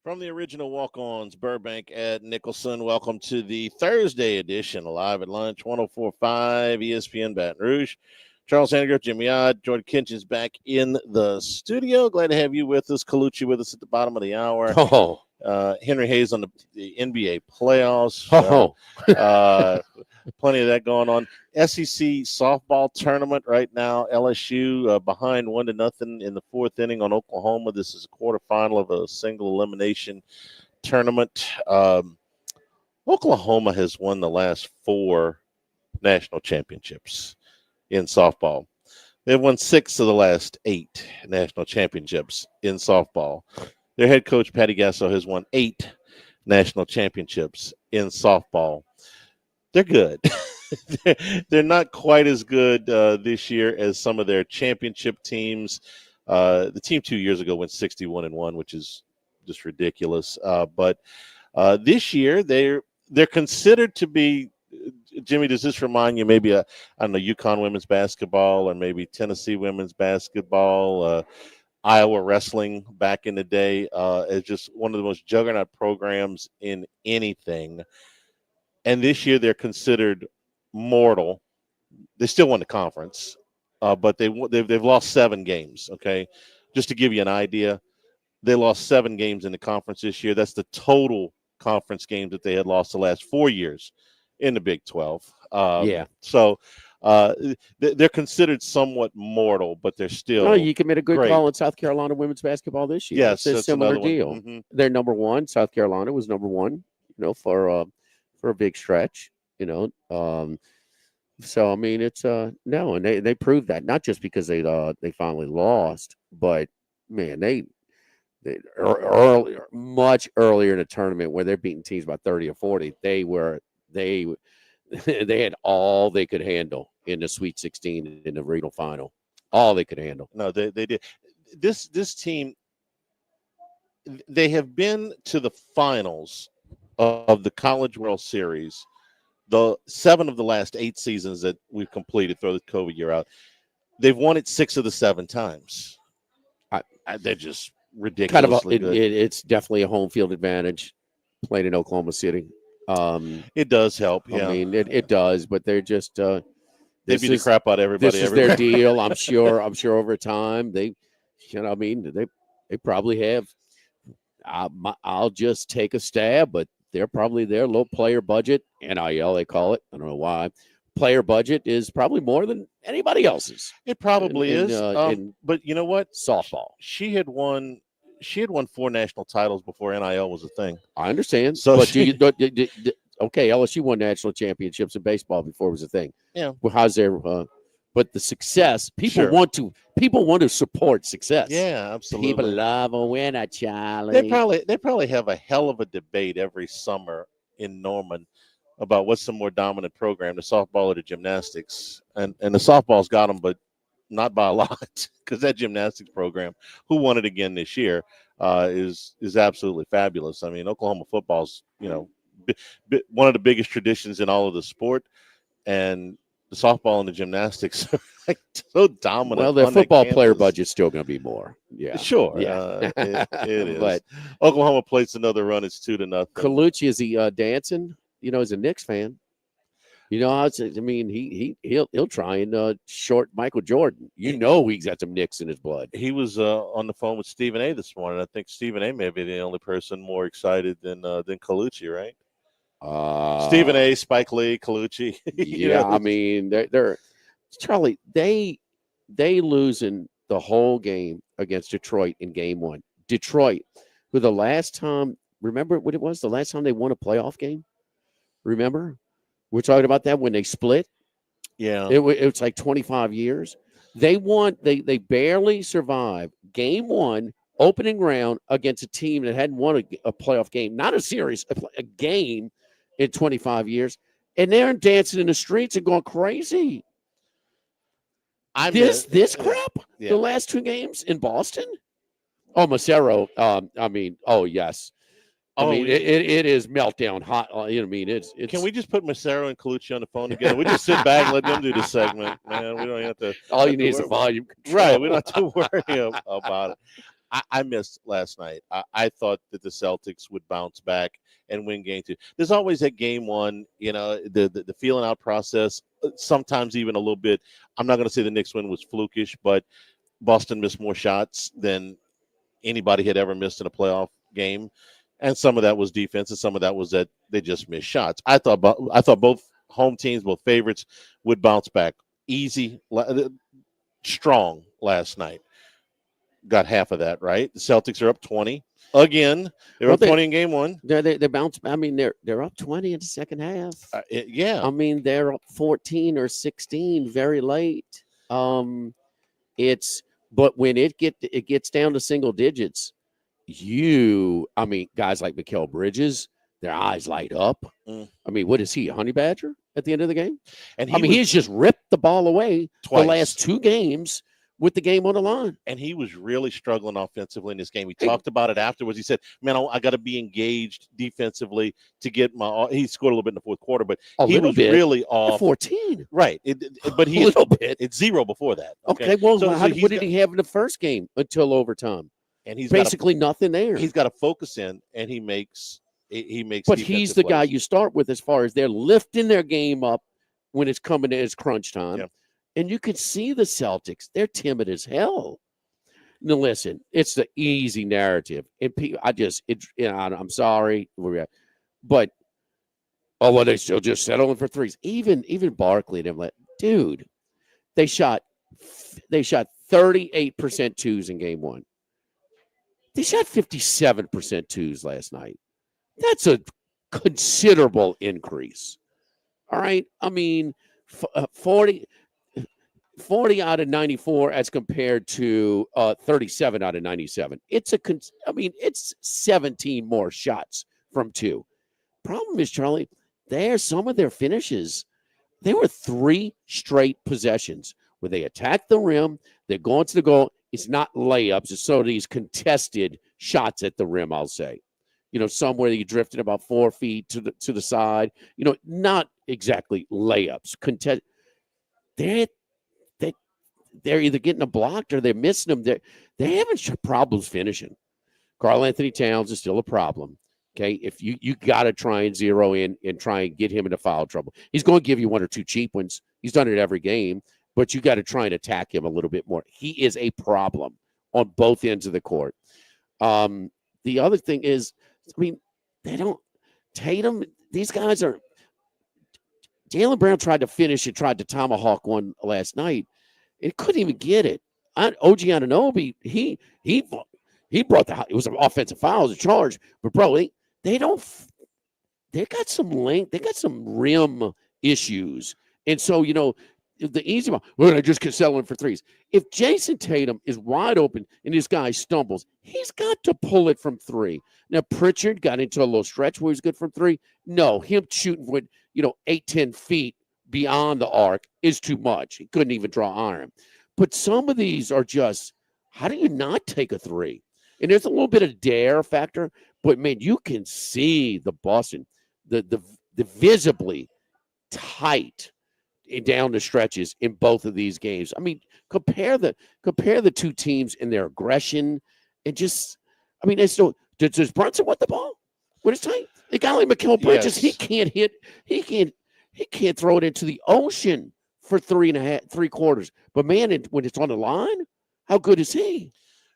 From the original Walk-Ons, Burbank at Nicholson, welcome to the Thursday edition of Live at Lunch, 104.5 ESPN Baton Rouge. Charles Hanniger, Jimmy Odd, Jordan Kinchins back in the studio. Glad to have you with us. Colucci with us at the bottom of the hour. Henry Hayes on the NBA playoffs. Plenty of that going on. SEC softball tournament right now. LSU behind 1-0 in the fourth inning on Oklahoma. This is a quarterfinal of a single elimination tournament. Oklahoma has won the last 4 national championships in softball. They've won 6 of the last 8 national championships in softball. Their head coach, Patty Gasso, has won 8 national championships in softball. They're good. They're not quite as good this year as some of their championship teams. The team 2 years ago went 61-1, which is just ridiculous. But this year they're considered to be. Jimmy, does this remind you maybe UConn women's basketball or maybe Tennessee women's basketball, Iowa wrestling back in the day as just one of the most juggernaut programs in anything. And this year they're considered mortal. They still won the conference, but they've lost 7 games. Okay, just to give you an idea, they lost 7 games in the conference this year. That's the total conference games that they had lost the last 4 years in the Big 12. So they're considered somewhat mortal, but they're still. No, you can make a good great. Call in South Carolina women's basketball this year. Yes, it's a similar deal. Mm-hmm. They're number 1. South Carolina was number 1. For a big stretch. So I mean, it's no, and they proved that not just because they finally lost, but man, they much earlier in the tournament where they're beating teams by 30 or 40, they had all they could handle in the Sweet 16 in the regional final. All they could handle. No, they did. This team, they have been to the finals of the College World Series, the 7 of the last 8 seasons that we've completed, throw the COVID year out. They've won it 6 of the 7 times. They're just ridiculously good. It's definitely a home field advantage playing in Oklahoma City. It does help. Yeah. I mean, it does, but they're just they beat the crap out of everybody. This is their deal. I'm sure over time they probably have. I'll just take a stab, but they're probably their low player budget, NIL they call it. I don't know why. Player budget is probably more than anybody else's. It probably is. But you know what? Softball. She had won 4 national titles before NIL was a thing. I understand. So but okay, LSU won national championships in baseball before it was a thing. Yeah. Well, how's their but the success, people want to support success. Yeah, absolutely. People love a winner, Charlie. They probably have a hell of a debate every summer in Norman about what's the more dominant program, the softball or the gymnastics. And the softball's got them, but not by a lot, because that gymnastics program, who won it again this year, is absolutely fabulous. I mean, Oklahoma football's one of the biggest traditions in all of the sport, and the softball and the gymnastics are like so dominant. Well, the football player budget's still going to be more. Yeah, sure. Yeah, it is. But Oklahoma plays another run. It's 2-0. Colucci, is he dancing? As a Knicks fan, he'll try and short Michael Jordan. He's got some Knicks in his blood. He was on the phone with Stephen A. this morning. I think Stephen A. may be the only person more excited than Colucci, right? Stephen A., Spike Lee, Colucci. Yeah, I mean, they're Charlie. They losing the whole game against Detroit in Game 1. Detroit, who the last time, remember what it was? The last time they won a playoff game. Remember, we're talking about that when they split. Yeah, it's like 25 years. They won. They barely survived Game 1 opening round against a team that hadn't won a playoff game, not a series, a game in 25 years, and they're dancing in the streets and going crazy. This crap. Yeah. The last 2 games in Boston. Oh, Massaro. Yes. It is meltdown hot. It's. Can we just put Massaro and Colucci on the phone together? We just sit back and let them do the segment, man. We don't have to. All you need is a volume control. Right. We don't have to worry about it. I missed last night. I thought that the Celtics would bounce back and win game 2. There's always that game 1, the feeling out process. Sometimes even a little bit. I'm not going to say the Knicks win was flukish, but Boston missed more shots than anybody had ever missed in a playoff game, and some of that was defense, and some of that was that they just missed shots. I thought both home teams, both favorites, would bounce back easy, strong last night. Got half of that right. The Celtics are up 20 again. They're up 20 in game 1. They bounce. I mean, they're up 20 in the second half. Yeah. I mean, they're up 14 or 16 very late. But when it gets down to single digits, guys like Mikal Bridges, their eyes light up. I mean, what is he, a honey badger at the end of the game? And he's just ripped the ball away twice. The last 2 games with the game on the line. And he was really struggling offensively in this game. He talked about it afterwards. He said, man, I got to be engaged defensively to get he scored a little bit in the fourth quarter, but he was really off. 14. Right. But he, a little bit. It's 0 before that. Okay. Well, what did he have in the first game until overtime? And he's basically nothing there. He's got to focus in, and he makes. But he's the guy you start with as far as they're lifting their game up when it's coming to his crunch time. Yeah. And you can see the Celtics; they're timid as hell. Now, listen, it's the easy narrative, and I'm sorry, but they're still just settling for threes. Even Barkley and them, like, dude, they shot 38% twos in game 1. They shot 57% twos last night. That's a considerable increase. All right. I mean, 40 out of 94 as compared to 37 out of 97. It's 17 more shots from 2. Problem is, Charlie, some of their finishes, they were 3 straight possessions where they attack the rim, they're going to the goal. It's not layups. It's sort of these contested shots at the rim, I'll say. Somewhere you drifted about 4 feet to the side. Not exactly layups. They're either getting them blocked or they're missing them. They're having problems finishing. Karl Anthony Towns is still a problem. Okay, if you got to try and zero in and try and get him into foul trouble. He's going to give you 1 or 2 cheap ones. He's done it every game, but you got to try and attack him a little bit more. He is a problem on both ends of the court. The other thing is, they don't Tatum. These guys are. Jaylen Brown tried to finish it, tried to tomahawk one last night. It couldn't even get it. OG Anunoby, he brought it was an offensive foul, it was a charge, but bro, they got some length, they got some rim issues, and so the easy one. Well, they just keep settling for threes. If Jason Tatum is wide open and this guy stumbles, he's got to pull it from 3. Now Pritchard got into a little stretch where he's good from 3. No, him shooting with 8-10 feet beyond the arc is too much. He couldn't even draw iron. But some of these are just, how do you not take a 3? And there's a little bit of dare factor, but man, you can see the Boston, the visibly tight down the stretches in both of these games. I mean, compare the 2 teams in their aggression and just, it's still, does Brunson want the ball when it's tight? The guy like Mikal Bridges, yes. He can't throw it into the ocean for 3 quarters. But man, when it's on the line, how good is he?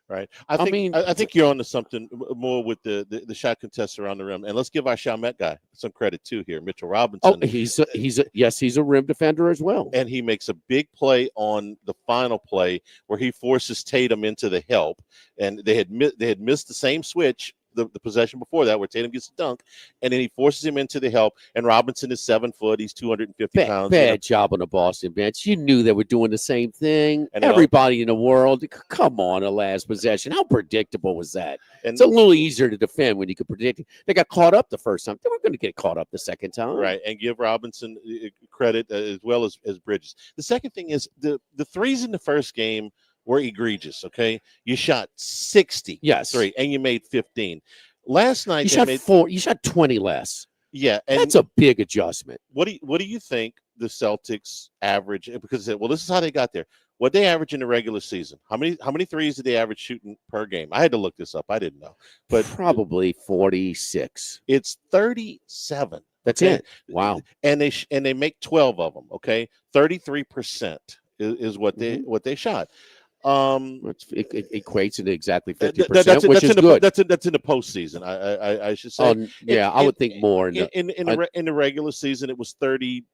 Right. I think you're on to something more with the shot contests around the rim. And let's give our Chalmette guy some credit too here, Mitchell Robinson. Oh, he's a rim defender as well. And he makes a big play on the final play where he forces Tatum into the help. And they had missed the same switch the possession before that where Tatum gets a dunk, and then he forces him into the help, and Robinson is 7 foot. He's 250 pounds. Bad job on the Boston bench. You knew they were doing the same thing. And everybody in the world, come on, a last possession. How predictable was that? And it's a little easier to defend when you could predict it. They got caught up the first time. They were going to get caught up the second time. Right, and give Robinson credit as well as Bridges. The second thing is the threes in the first game were egregious, okay? You shot 60. Yes. 3, and you made 15. Last night you shot 4. You shot 20 less. Yeah, and that's a big adjustment. What do you think the Celtics average? Because they said, well, this is how they got there. What they average in the regular season? How many threes did they average shooting per game? I had to look this up. I didn't know, but Probably 46. it's 37. That's Okay, it. Wow. and they make 12 of them. Okay, 33% is what Mhm. they shot. Um, It equates into exactly that, 50%, which is in the good. that's in the postseason. I should say. Yeah, I would think more. In the regular season, it was 30.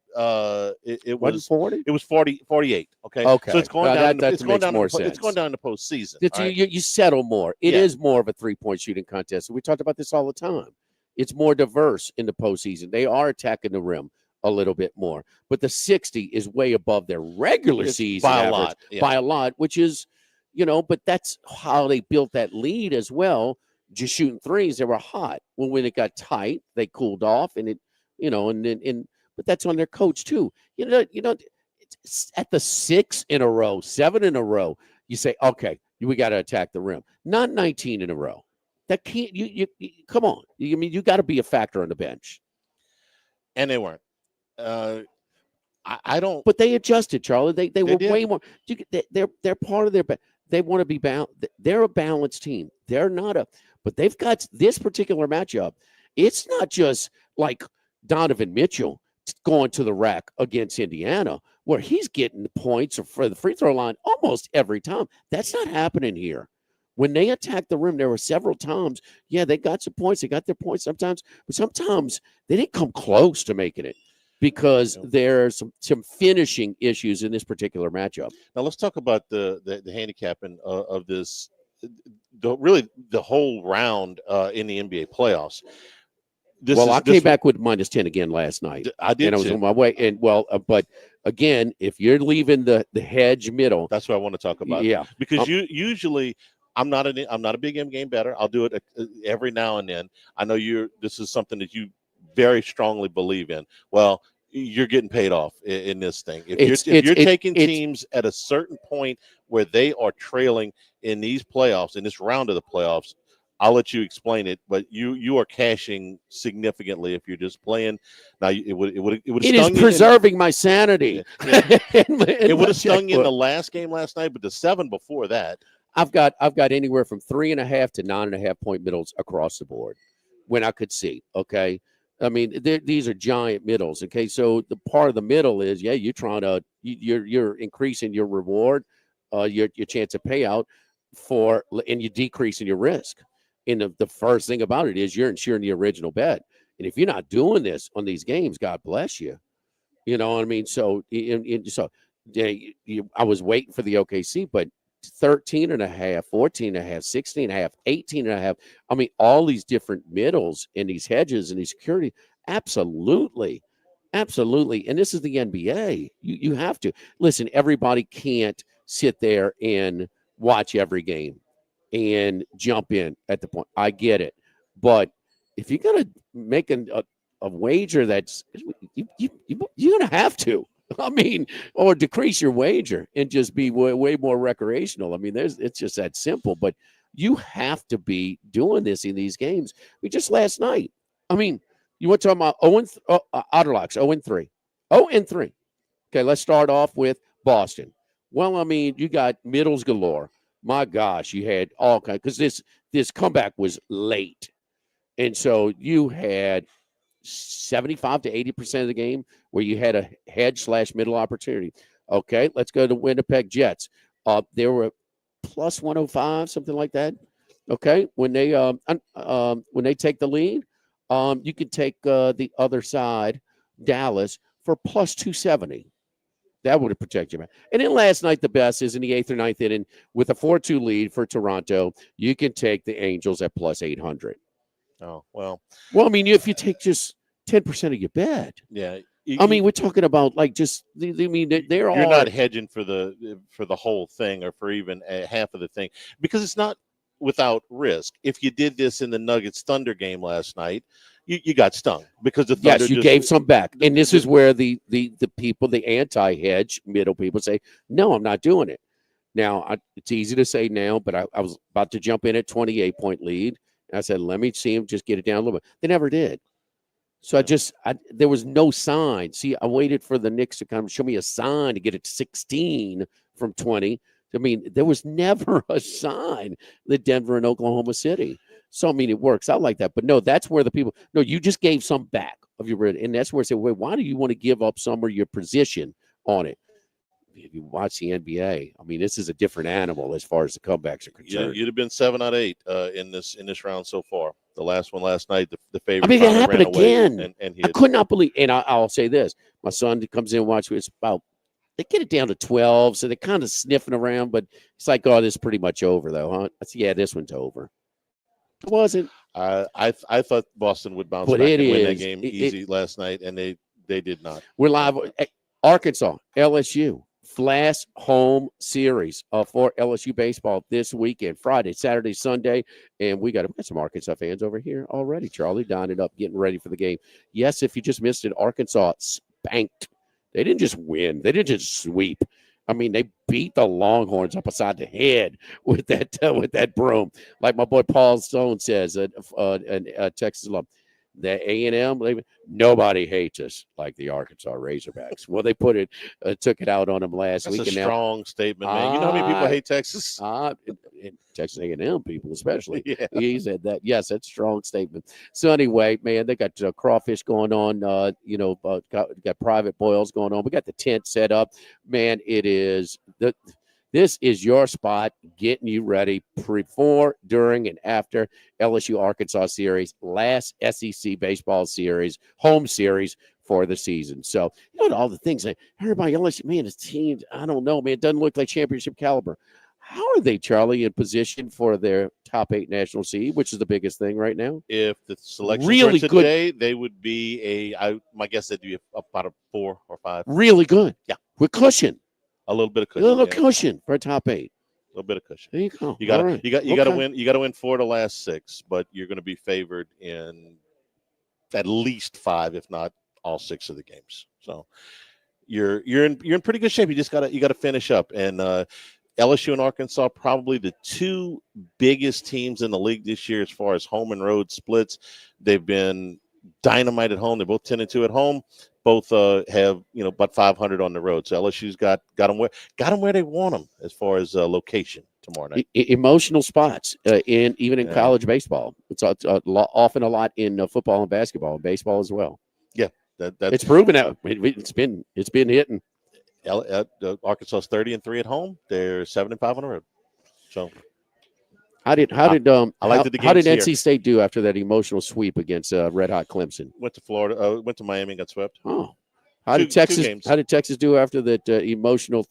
It Wasn't was 40? 48. Okay, so Okay. it's going down. That It's going makes down. more It's going sense. down in the postseason. It's, All right? you settle more. It Yeah. is more of a 3-point shooting contest. We talked about this all the time. It's more diverse in the postseason. They are attacking the rim a little bit more, but the 60 is way above their regular It's season by a average lot. Yeah. by a lot, which is, but that's how they built that lead as well. Just shooting threes, they were hot. Well, when it got tight, they cooled off, and but that's on their coach too. It's at the 6 in a row, 7 in a row. You say, okay, we got to attack the rim. Not 19 in a row. That can't you come on. You got to be a factor on the bench. And they weren't. I don't. But they adjusted, Charlie. They were did. way more. They're part of their. They want to be balanced. They're a balanced team. They're not but they've got this particular matchup. It's not just like Donovan Mitchell going to the rack against Indiana, where he's getting points for the free throw line almost every time. That's not happening here. When they attacked the rim, there were several times. Yeah, they got some points. They got their points sometimes, but sometimes they didn't come close to making it because there's some finishing issues in this particular matchup. Now let's talk about the handicapping of this. The whole round in the NBA playoffs. I came back with -10 again last night. I did, and I was on my way. And but again, if you're leaving the hedge middle, that's what I want to talk about. Yeah, because usually I'm not a big end game bettor. I'll do it every now and then. I know this is something that you very strongly believe in. Well, you're getting paid off in this thing. If you're taking teams at a certain point where they are trailing in these playoffs, in this round of the playoffs, I'll let you explain it, but you are cashing significantly if you're just playing. Now it is preserving my sanity. Yeah. It would have stung you in the last game last night, but the 7 before that, I've got anywhere from 3.5 to 9.5 point middles across the board when I could see. Okay, I mean these are giant middles. Okay, so the part of the middle is you're trying to you're increasing your reward, your chance of payout and you're decreasing your risk. And the first thing about it is you're ensuring the original bet. And if you're not doing this on these games, God bless you. You know what I mean? So, I was waiting for the OKC, but 13.5, 14.5, 16.5, 18.5. I mean, all these different middles and these hedges and these security. Absolutely. Absolutely. And this is the NBA. You have to listen. Everybody can't sit there and watch every game and jump in at the point. I get it. But if you're going to make a wager that's you're going to have to. I mean, or decrease your wager and just be way more recreational. I mean, it's just that simple. But you have to be doing this in these games. We just last night. I mean, you want to talk about Otterlocks 0-3. 0-3. Okay, let's start off with Boston. Well, I mean, you got middles galore. My gosh, you had all kinds because this comeback was late. And so you had 75 to 80% of the game where you had a hedge/middle opportunity. Okay, let's go to Winnipeg Jets. There were plus 105, something like that. Okay, when they take the lead, you can take the other side, Dallas, for plus 270. That would have protected you. And then last night, the best is in the 8th or 9th inning with a 4-2 lead for Toronto. You can take the Angels at plus 800. Oh, well. Well, I mean, if you take just 10% of your bet. Yeah. I mean, we're talking about like just, I mean, they're all. You're not hedging for the whole thing or for even half of the thing because it's not without risk. If you did this in the Nuggets Thunder game last night, you got stung because the Thunder gave some back. And this is where the people, the anti-hedge middle people say, no, I'm not doing it. Now, it's easy to say now, but I was about to jump in at 28-point lead. And I said, let me see him just get it down a little bit. They never did. So there was no sign. See, I waited for the Knicks to come show me a sign to get it to 16 from 20. I mean, there was never a sign that Denver and Oklahoma City. So, I mean, it works out like that. But no, that's where the people, no, you just gave some back of your, and that's where I said, wait, why do you want to give up some of your position on it? If you watch the NBA, I mean, this is a different animal as far as the comebacks are concerned. Yeah, you'd have been 7 out of 8 in this round so far. The last one last night, the favorite. I mean, it finally happened ran away, again. and I could not believe, and I'll say this: my son comes in and watches. It's about, they get it down to 12, so they're kind of sniffing around, but it's like, oh, this is pretty much over, though, huh? I said, yeah, this one's over. It wasn't. I thought Boston would bounce But back it and win that is. game easy last night, and they did not. We're live. Arkansas, LSU, last home series for LSU baseball this weekend, Friday, Saturday, Sunday, and we got some Arkansas fans over here already. Charlie dining up, getting ready for the game. Yes, if you just missed it, Arkansas spanked. They didn't just win. They didn't just sweep. I mean, they beat the Longhorns up beside the head with that broom. Like my boy Paul Stone says, Texas alum, the A&M, nobody hates us like the Arkansas Razorbacks. Well, they took it out on them last week. That's a and strong statement, man. You know how many people hate Texas? Texas A&M people especially. Yeah. He said that. Yes, that's a strong statement. So anyway, man, they got crawfish going on. Got private boils going on. We got the tent set up. Man, this is your spot, getting you ready before, during, and after LSU Arkansas series, last SEC baseball series, home series for the season. So, all the things that everybody, LSU, man, his team, I don't know, man, it doesn't look like championship caliber. How are they, Charlie, in position for their top 8 national seed, which is the biggest thing right now? If the selection really were today, they would be my guess they'd be about a 4 or 5. Really good. Yeah. With cushion. A little bit of cushion. A little cushion for a top 8. A little bit of cushion. There you go. You got to win. You got to win 4 of the last 6, but you're going to be favored in at least 5, if not all 6 of the games. So you're in pretty good shape. You just got to finish up. And LSU and Arkansas, probably the 2 biggest teams in the league this year as far as home and road splits. They've been dynamite at home. They're both 10-2 at home. Both have about 500 on the road. So LSU's got them where they want them as far as location tomorrow night. Emotional spots in college baseball. It's often a lot in football and basketball and baseball as well. Yeah, that's it's proven out. It's been hitting. Arkansas's 30-3 at home. They're 7-5 on the road. So how did NC NC State do after that emotional sweep against Red Hot Clemson? Went to Florida. Went to Miami and got swept. Oh, how did Texas do after that emotional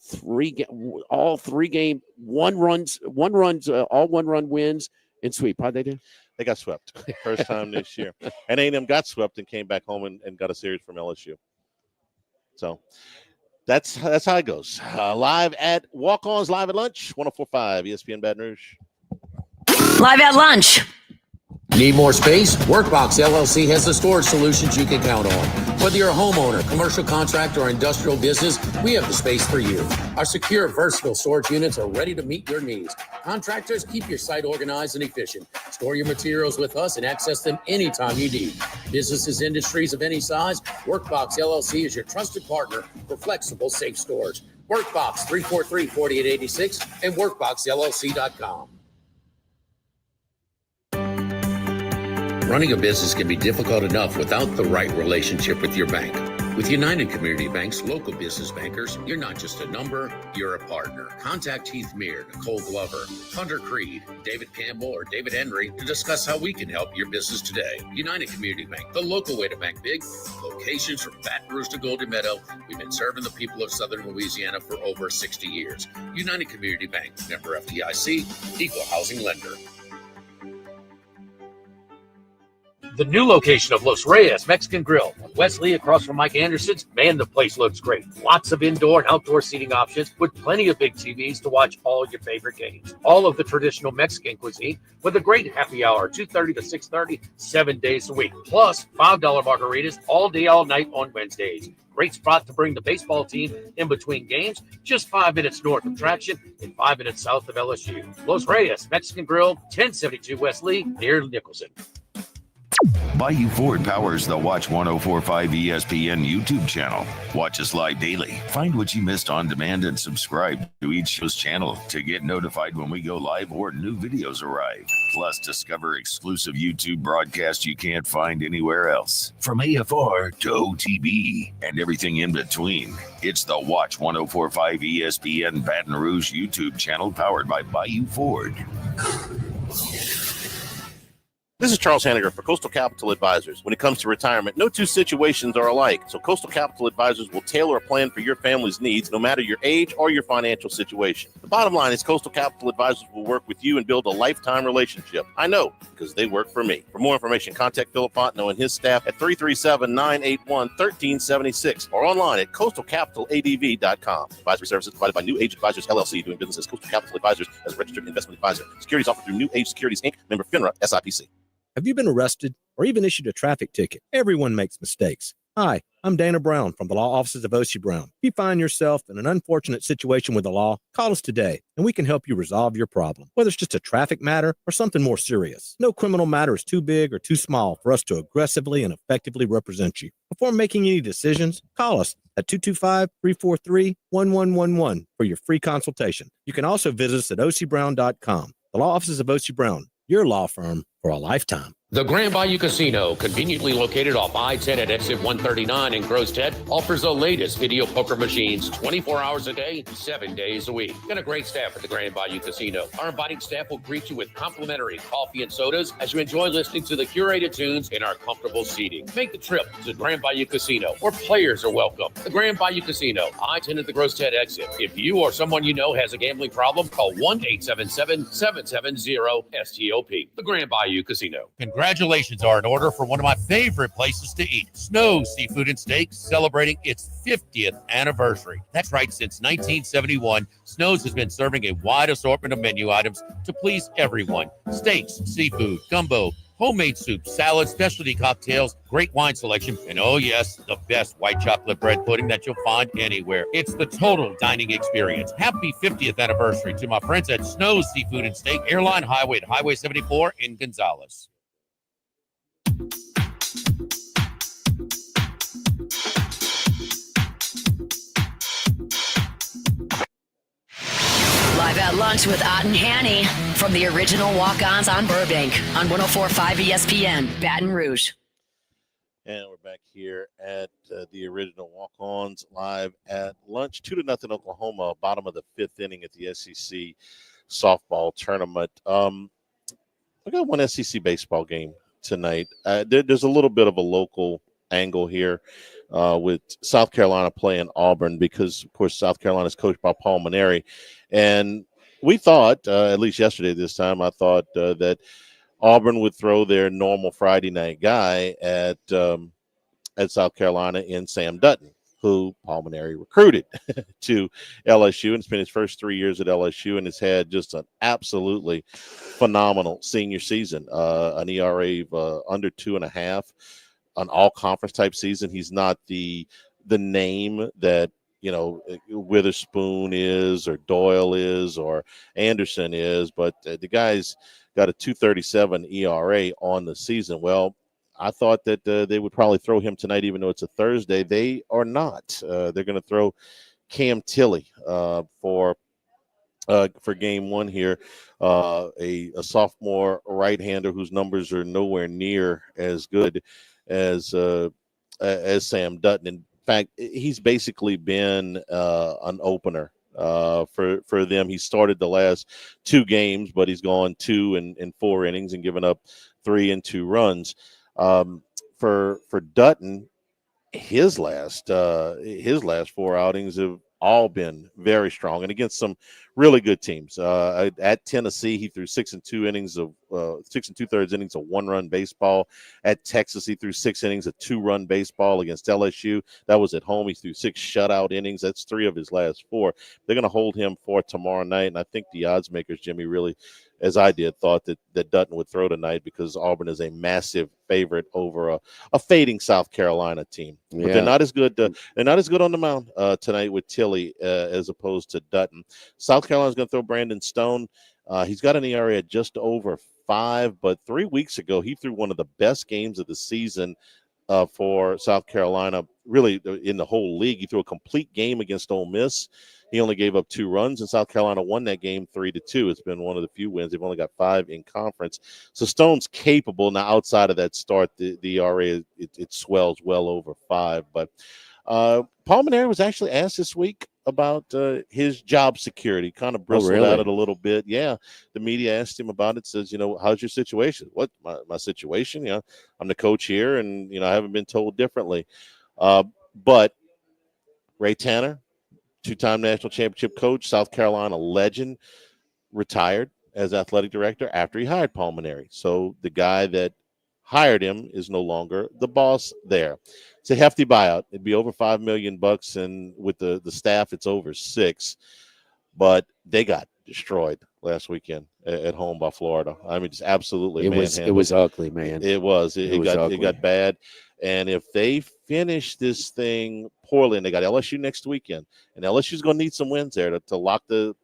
all 3 game all 1-run wins and sweep? How'd they do? They got swept first time this year, and A&M got swept and came back home and got a series from LSU. So that's how it goes. Live at Walk-Ons, live at lunch, 104.5 ESPN Baton Rouge. Live at lunch. Need more space? Workbox LLC has the storage solutions you can count on. Whether you're a homeowner, commercial contractor, or industrial business, we have the space for you. Our secure, versatile storage units are ready to meet your needs. Contractors, keep your site organized and efficient. Store your materials with us and access them anytime you need. Businesses, industries of any size, Workbox LLC is your trusted partner for flexible, safe storage. Workbox 343-4886 and workboxllc.com. Running a business can be difficult enough without the right relationship with your bank. With United Community Bank's local business bankers, you're not just a number, you're a partner. Contact Heath Meir, Nicole Glover, Hunter Creed, David Campbell, or David Henry to discuss how we can help your business today. United Community Bank, the local way to bank big. Locations from Baton Rouge to Golden Meadow. We've been serving the people of Southern Louisiana for over 60 years. United Community Bank, member FDIC, equal housing lender. The new location of Los Reyes Mexican Grill on Wesley across from Mike Anderson's. Man, the place looks great. Lots of indoor and outdoor seating options with plenty of big TVs to watch all your favorite games. All of the traditional Mexican cuisine with a great happy hour, 2:30 to 6:30, 7 days a week. Plus $5 margaritas all day, all night on Wednesdays. Great spot to bring the baseball team in between games, just 5 minutes north of Traction and 5 minutes south of LSU. Los Reyes Mexican Grill, 1072 West Lee, near Nicholson. Bayou Ford powers the Watch 1045 ESPN YouTube channel. Watch us live daily. Find what you missed on demand and subscribe to each show's channel to get notified when we go live or new videos arrive. Plus, discover exclusive YouTube broadcasts you can't find anywhere else. From AFR to OTB and everything in between. It's the Watch 1045 ESPN Baton Rouge YouTube channel powered by Bayou Ford. This is Charles Hanniger for Coastal Capital Advisors. When it comes to retirement, no two situations are alike, so Coastal Capital Advisors will tailor a plan for your family's needs, no matter your age or your financial situation. The bottom line is Coastal Capital Advisors will work with you and build a lifetime relationship. I know, because they work for me. For more information, contact Philip Fontenot and his staff at 337-981-1376 or online at coastalcapitaladv.com. Advisory services provided by New Age Advisors, LLC, doing business as Coastal Capital Advisors as a registered investment advisor. Securities offered through New Age Securities, Inc., member FINRA, SIPC. Have you been arrested or even issued a traffic ticket? Everyone makes mistakes. Hi, I'm Dana Brown from the law offices of O.C. Brown. If you find yourself in an unfortunate situation with the law, call us today and we can help you resolve your problem, whether it's just a traffic matter or something more serious. No criminal matter is too big or too small for us to aggressively and effectively represent you. Before making any decisions, call us at 225-343-1111 for your free consultation. You can also visit us at ocbrown.com. The law offices of O.C. Brown, your law firm for a lifetime. The Grand Bayou Casino, conveniently located off I-10 at exit 139 in Grostead, offers the latest video poker machines 24 hours a day, 7 days a week. Got a great staff at the Grand Bayou Casino. Our inviting staff will greet you with complimentary coffee and sodas as you enjoy listening to the curated tunes in our comfortable seating. Make the trip to the Grand Bayou Casino, where players are welcome. The Grand Bayou Casino, I-10 at the Grostead exit. If you or someone you know has a gambling problem, call 1-877-770-STOP. The Grand Bayou Casino. Congratulations are in order for one of my favorite places to eat, Snow's Seafood and Steaks, celebrating its 50th anniversary. That's right, since 1971, Snow's has been serving a wide assortment of menu items to please everyone. Steaks, seafood, gumbo, homemade soup, salad, specialty cocktails, great wine selection, and oh yes, the best white chocolate bread pudding that you'll find anywhere. It's the total dining experience. Happy 50th anniversary to my friends at Snow's Seafood and Steak, Airline Highway at Highway 74 in Gonzales. Live at lunch with Ott and Hanny from the original Walk-Ons on Burbank on 104.5 ESPN, Baton Rouge. And we're back here at the original Walk-Ons live at lunch. 2-0 Oklahoma, bottom of the fifth inning at the SEC softball tournament. I got one SEC baseball game tonight. There's a little bit of a local angle here with South Carolina playing Auburn because, of course, South Carolina is coached by Paul Maneri. And we thought, at least yesterday this time, I thought that Auburn would throw their normal Friday night guy at South Carolina in Sam Dutton, who Paul Maneri recruited to LSU and spent his first 3 years at LSU and has had just an absolutely phenomenal senior season, an ERA of under 2.5, an all-conference type season. He's not the name that, you know, Witherspoon is or Doyle is or Anderson is, but the guy's got a 2.37 ERA on the season. Well, I thought that they would probably throw him tonight, even though it's a Thursday. They are not. They're going to throw Cam Tilley for game one here, a sophomore right-hander whose numbers are nowhere near as good as Sam Dutton. In fact, he's basically been an opener for them. He started the last 2 games, but he's gone 2 in 4 innings and given up 3 and 2 runs. For Dutton, his last 4 outings have all been very strong and against some really good teams. At Tennessee, he threw 6 2/3 innings of 1-run baseball. At Texas, he threw 6 innings of 2-run baseball. Against LSU, that was at home. He threw 6 shutout innings. That's 3 of his last 4. They're going to hold him for tomorrow night, and I think the odds makers, Jimmy, really, as I did, thought that Dutton would throw tonight because Auburn is a massive favorite over a fading South Carolina team. But they're not as good. They're not as good on the mound tonight with Tilley as opposed to Dutton. South Carolina's going to throw Brandon Stone. He's got an ERA at just over 5, but 3 weeks ago he threw one of the best games of the season for South Carolina, really in the whole league. He threw a complete game against Ole Miss. He only gave up 2 runs, and South Carolina won that game 3-2. It's been one of the few wins. They've only got 5 in conference. So Stone's capable. Now, outside of that start, the ERA, it swells well over 5. But Palmineri was actually asked this week about his job security, kind of bristled at it a little bit. Yeah, the media asked him about it, says, how's your situation? What, my situation? I'm the coach here, and, I haven't been told differently. But Ray Tanner, 2-time national championship coach, South Carolina legend, retired as athletic director after he hired Palmineri. So the guy that hired him is no longer the boss there. It's a hefty buyout. It'd be over $5 million, and with the staff, it's over $6 million. But they got destroyed last weekend at home by Florida. I mean, just absolutely manhandled. It was ugly, man. It was. It got bad. And if they finish this thing poorly, and they got LSU next weekend, and LSU's going to need some wins there to lock the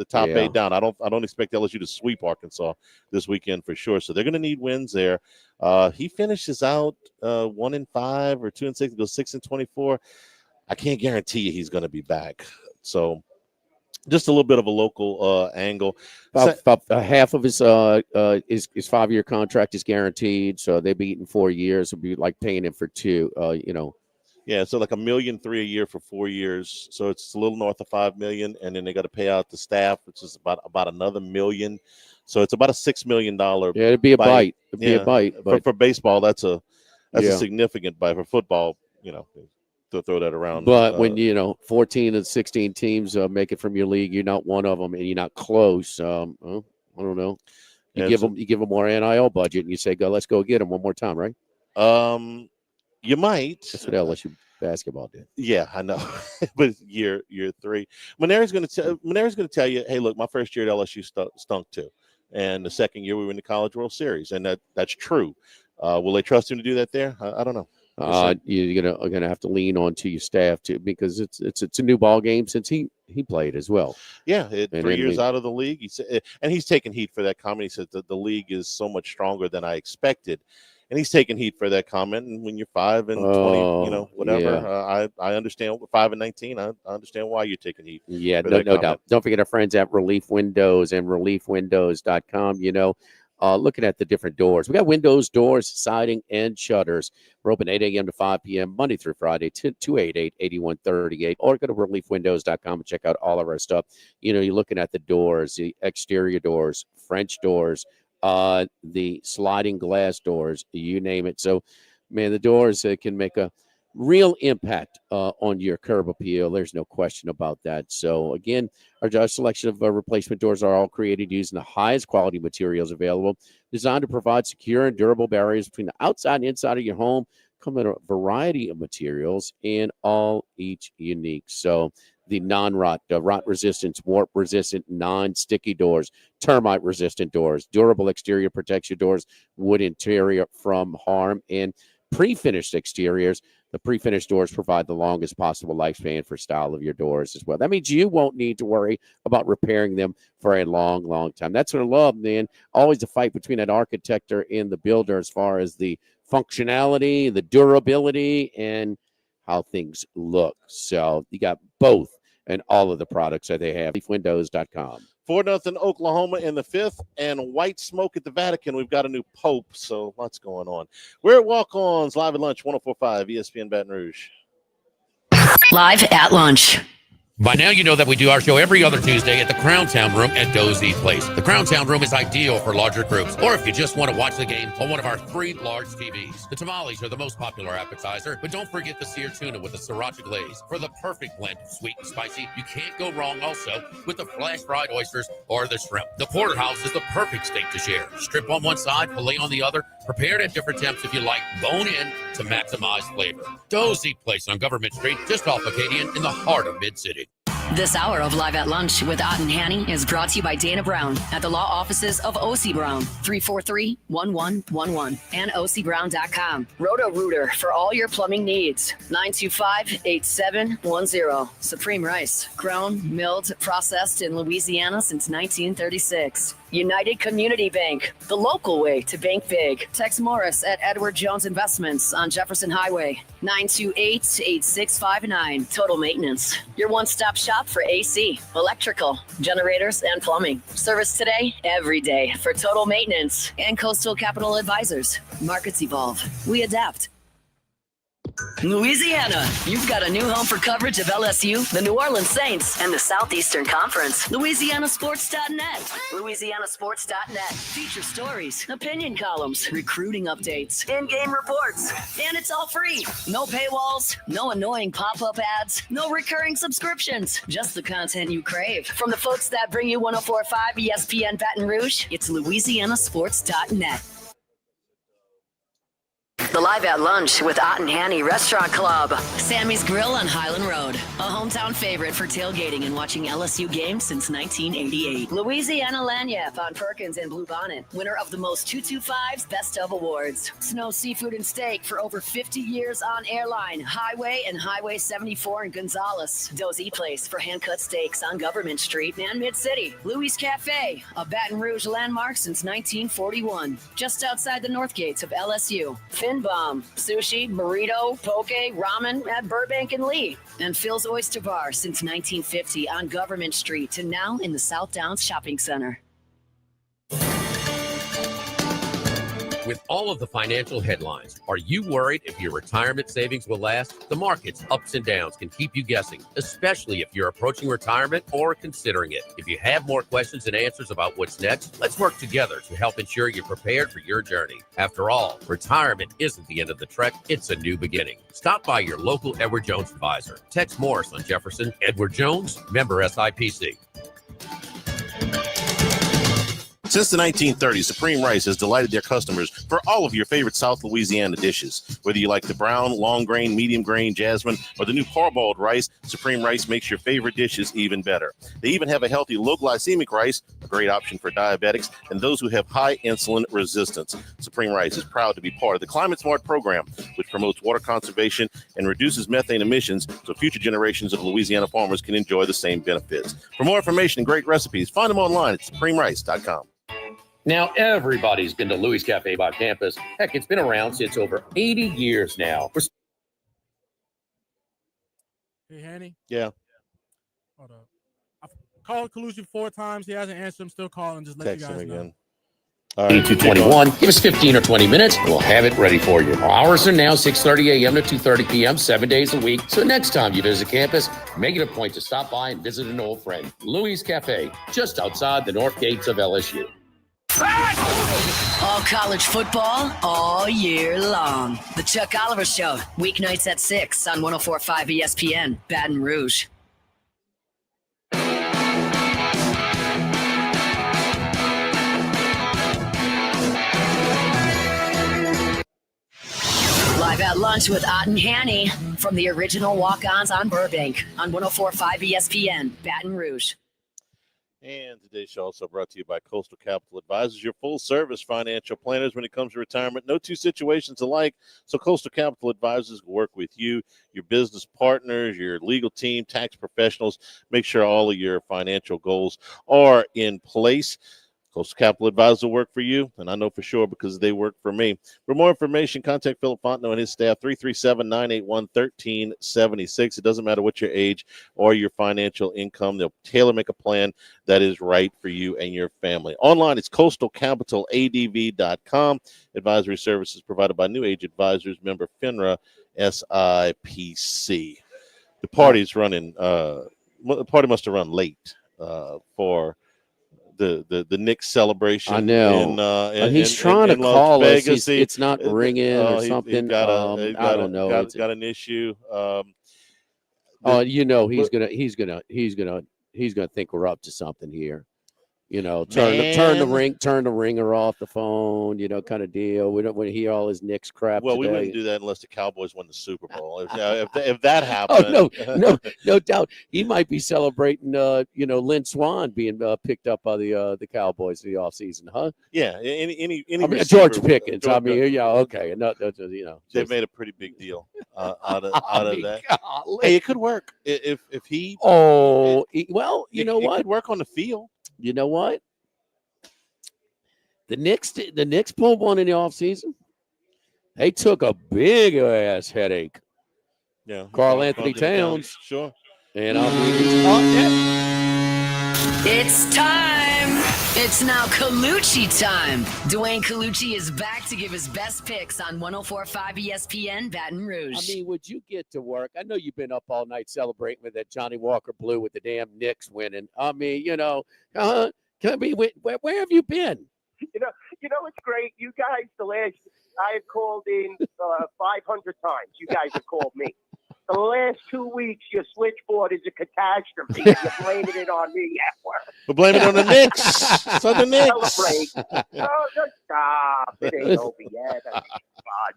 top 8 down. I don't expect LSU to sweep Arkansas this weekend for sure. So they're going to need wins there. He finishes out 1-5 or 2-6, goes 6-24. I can't guarantee you he's going to be back. So just a little bit of a local angle. About half of his 5-year contract is guaranteed, so they'd be eating 4 years. It'd be like paying him for 2. Yeah, so like $1.3 million a year for 4 years. So it's a little north of $5 million, and then they got to pay out the staff, which is about another $1 million. So it's about a $6 million. Yeah, it'd be a bite. It'd be a bite. But for baseball, that's a significant bite. For football, to throw that around. But when 14 and 16 teams make it from your league, you're not one of them, and you're not close. I don't know. You give them more NIL budget, and you say, "Go, let's go get them one more time," right? You might. That's what LSU basketball did. Yeah, I know. But year 3, Maneri's going to tell you, "Hey, look, my first year at LSU stunk too, and the second year we were in the College World Series, and that's true." Will they trust him to do that there? I don't know. You're gonna have to lean on to your staff too, because it's a new ball game since he played as well. Yeah, 3 years out of the league. He said, and he's taking heat for that comment. He said that the league is so much stronger than I expected, and he's taking heat for that comment. And when you're 5-20, whatever, I understand. 5-19, I understand why you're taking heat. Yeah, no doubt. Don't forget our friends at Relief Windows and ReliefWindows.com. Looking at the different doors. We got windows, doors, siding, and shutters. We're open 8 a.m. to 5 p.m. Monday through Friday, 288-8138. Or go to reliefwindows.com and check out all of our stuff. You're looking at the doors, the exterior doors, French doors, the sliding glass doors, you name it. So, man, the doors can make a real impact on your curb appeal. There's no question about that. So, again, our selection of replacement doors are all created using the highest quality materials available, designed to provide secure and durable barriers between the outside and inside of your home. Come in a variety of materials and all each unique. So, the non-rot, rot-resistant, warp-resistant, non-sticky doors, termite-resistant doors, durable exterior protects your doors, wood interior from harm, and pre-finished exteriors. The pre-finished doors provide the longest possible lifespan for style of your doors as well. That means you won't need to worry about repairing them for a long, long time. That's what I love, man. Always a fight between that architect and the builder as far as the functionality, the durability, and how things look. So you got both and all of the products that they have. Windows.com. 4-0 Oklahoma in the 5th, and white smoke at the Vatican. We've got a new pope, so lots going on. We're at Walk-Ons, live at lunch, 104.5 ESPN Baton Rouge. Live at lunch. By now, you know that we do our show every other Tuesday at the Crown Town Room at Dozy Place. The Crown Town Room is ideal for larger groups, or if you just want to watch the game on one of our 3 large TVs. The tamales are the most popular appetizer, but don't forget the seared tuna with the sriracha glaze for the perfect blend of sweet and spicy. You can't go wrong also with the flash fried oysters or the shrimp. The porterhouse is the perfect steak to share. Strip on one side, filet on the other, prepared at different temps if you like, bone in to maximize flavor. Dozy Place on Government Street, just off Acadian in the heart of Mid-City. This hour of Live at Lunch with Ott and Hanny is brought to you by Dana Brown at the law offices of O.C. Brown, 343-1111 and ocbrown.com. Roto-Rooter for all your plumbing needs, 925-8710. Supreme Rice, grown, milled, processed in Louisiana since 1936. United Community Bank, the local way to bank big. Tex Morris at Edward Jones Investments on Jefferson Highway, 928-8659. Total Maintenance, your one-stop shop for AC, electrical, generators, and plumbing. Service today, every day for Total Maintenance and Coastal Capital Advisors. Markets evolve. We adapt. Louisiana, you've got a new home for coverage of LSU, the New Orleans Saints, and the Southeastern Conference. LouisianaSports.net. LouisianaSports.net. Feature stories, opinion columns, recruiting updates, in-game reports. And it's all free. No paywalls, no annoying pop-up ads, no recurring subscriptions. Just the content you crave. From the folks that bring you 104.5 ESPN Baton Rouge, it's LouisianaSports.net. The Live at Lunch with Ott and Hanny Restaurant Club. Sammy's Grill on Highland Road. A hometown favorite for tailgating and watching LSU games since 1988. Louisiana Lagniappe on Perkins and Bluebonnet. Winner of the most 225's Best of Awards. Snow Seafood and Steak for over 50 years on Airline, Highway, and Highway 74 in Gonzales. Dozy Place for hand-cut steaks on Government Street and Mid-City. Louis Cafe, a Baton Rouge landmark since 1941. Just outside the north gates of LSU. Fin Bomb, sushi, burrito, poke, ramen at Burbank and Lee. And Phil's Oyster Bar since 1950 on Government Street to now in the South Downs Shopping Center. With all of the financial headlines, are you worried if your retirement savings will last? The market's ups and downs can keep you guessing, especially if you're approaching retirement or considering it. If you have more questions and answers about what's next, let's work together to help ensure you're prepared for your journey. After all, retirement isn't the end of the trek, it's a new beginning. Stop by your local Edward Jones advisor. Tex Morris on Jefferson. Edward Jones, member SIPC. Since the 1930s, Supreme Rice has delighted their customers for all of your favorite South Louisiana dishes. Whether you like the brown, long grain, medium grain, jasmine, or the new parboiled rice, Supreme Rice makes your favorite dishes even better. They even have a healthy low glycemic rice, a great option for diabetics and those who have high insulin resistance. Supreme Rice is proud to be part of the Climate Smart program, which promotes water conservation and reduces methane emissions so future generations of Louisiana farmers can enjoy the same benefits. For more information and great recipes, find them online at supremerice.com. Now, everybody's been to Louis Cafe by campus. Heck, it's been around since over 80 years now. Hey, Hanny. Yeah. Hold up. I've called Collusion 4 times. He hasn't answered. I'm still calling. Just let Text you guys him know. again. All right, 221. Give us 15 or 20 minutes. We'll have it ready for you. Our hours are now 6:30 a.m. to 2:30 p.m., 7 days a week. So next time you visit campus, make it a point to stop by and visit an old friend. Louis Cafe, just outside the north gates of LSU. All college football, all year long. The Chuck Oliver Show, weeknights at 6 on 104.5 ESPN, Baton Rouge. Live at Lunch with Ott and Hanny from the original Walk-Ons on Burbank on 104.5 ESPN, Baton Rouge. And today's show also brought to you by Coastal Capital Advisors, your full-service financial planners when it comes to retirement. No two situations alike, so Coastal Capital Advisors will work with you, your business partners, your legal team, tax professionals. Make sure all of your financial goals are in place. Coastal Capital Advisors will work for you, and I know for sure because they work for me. For more information, contact Philip Fontenot and his staff, 337-981-1376. It doesn't matter what your age or your financial income. They'll tailor-make a plan that is right for you and your family. Online, it's coastalcapitaladv.com. Advisory services provided by New Age Advisors, member FINRA SIPC. The party's running. The party must have run late for the Knicks celebration. I know. He's trying to call us. It's not ringing or something. I don't know. Got an issue. He's gonna think we're up to something here. Turn the ringer off the phone, kind of deal. We don't want to hear all his Knicks crap. Well, today. we wouldn't do that unless the Cowboys win the Super Bowl. If that Oh happened, no doubt he might be celebrating. Lynn Swan being picked up by the Cowboys in the offseason, huh? Yeah, any George Pickens. Okay. No, they've made a pretty big deal out of that. Golly. Hey, it could work if he. Well, it what? could work on the field. You know what? The Knicks pulled one in the offseason. They took a big ass headache. Yeah, Karl Anthony Towns. Sure. And It's time. It's now Colucci time. Dwayne Colucci is back to give his best picks on 104.5 ESPN Baton Rouge. Would you get to work? I know you've been up all night celebrating with that Johnny Walker Blue with the damn Knicks winning. Where have you been? It's great. You guys, I have called in 500 times. You guys have called me. The last 2 weeks, your switchboard is a catastrophe. You're blaming it on me at work. We're blaming it on the Knicks. It's on the Knicks. Celebrate. Oh, just stop. It ain't over yet. God,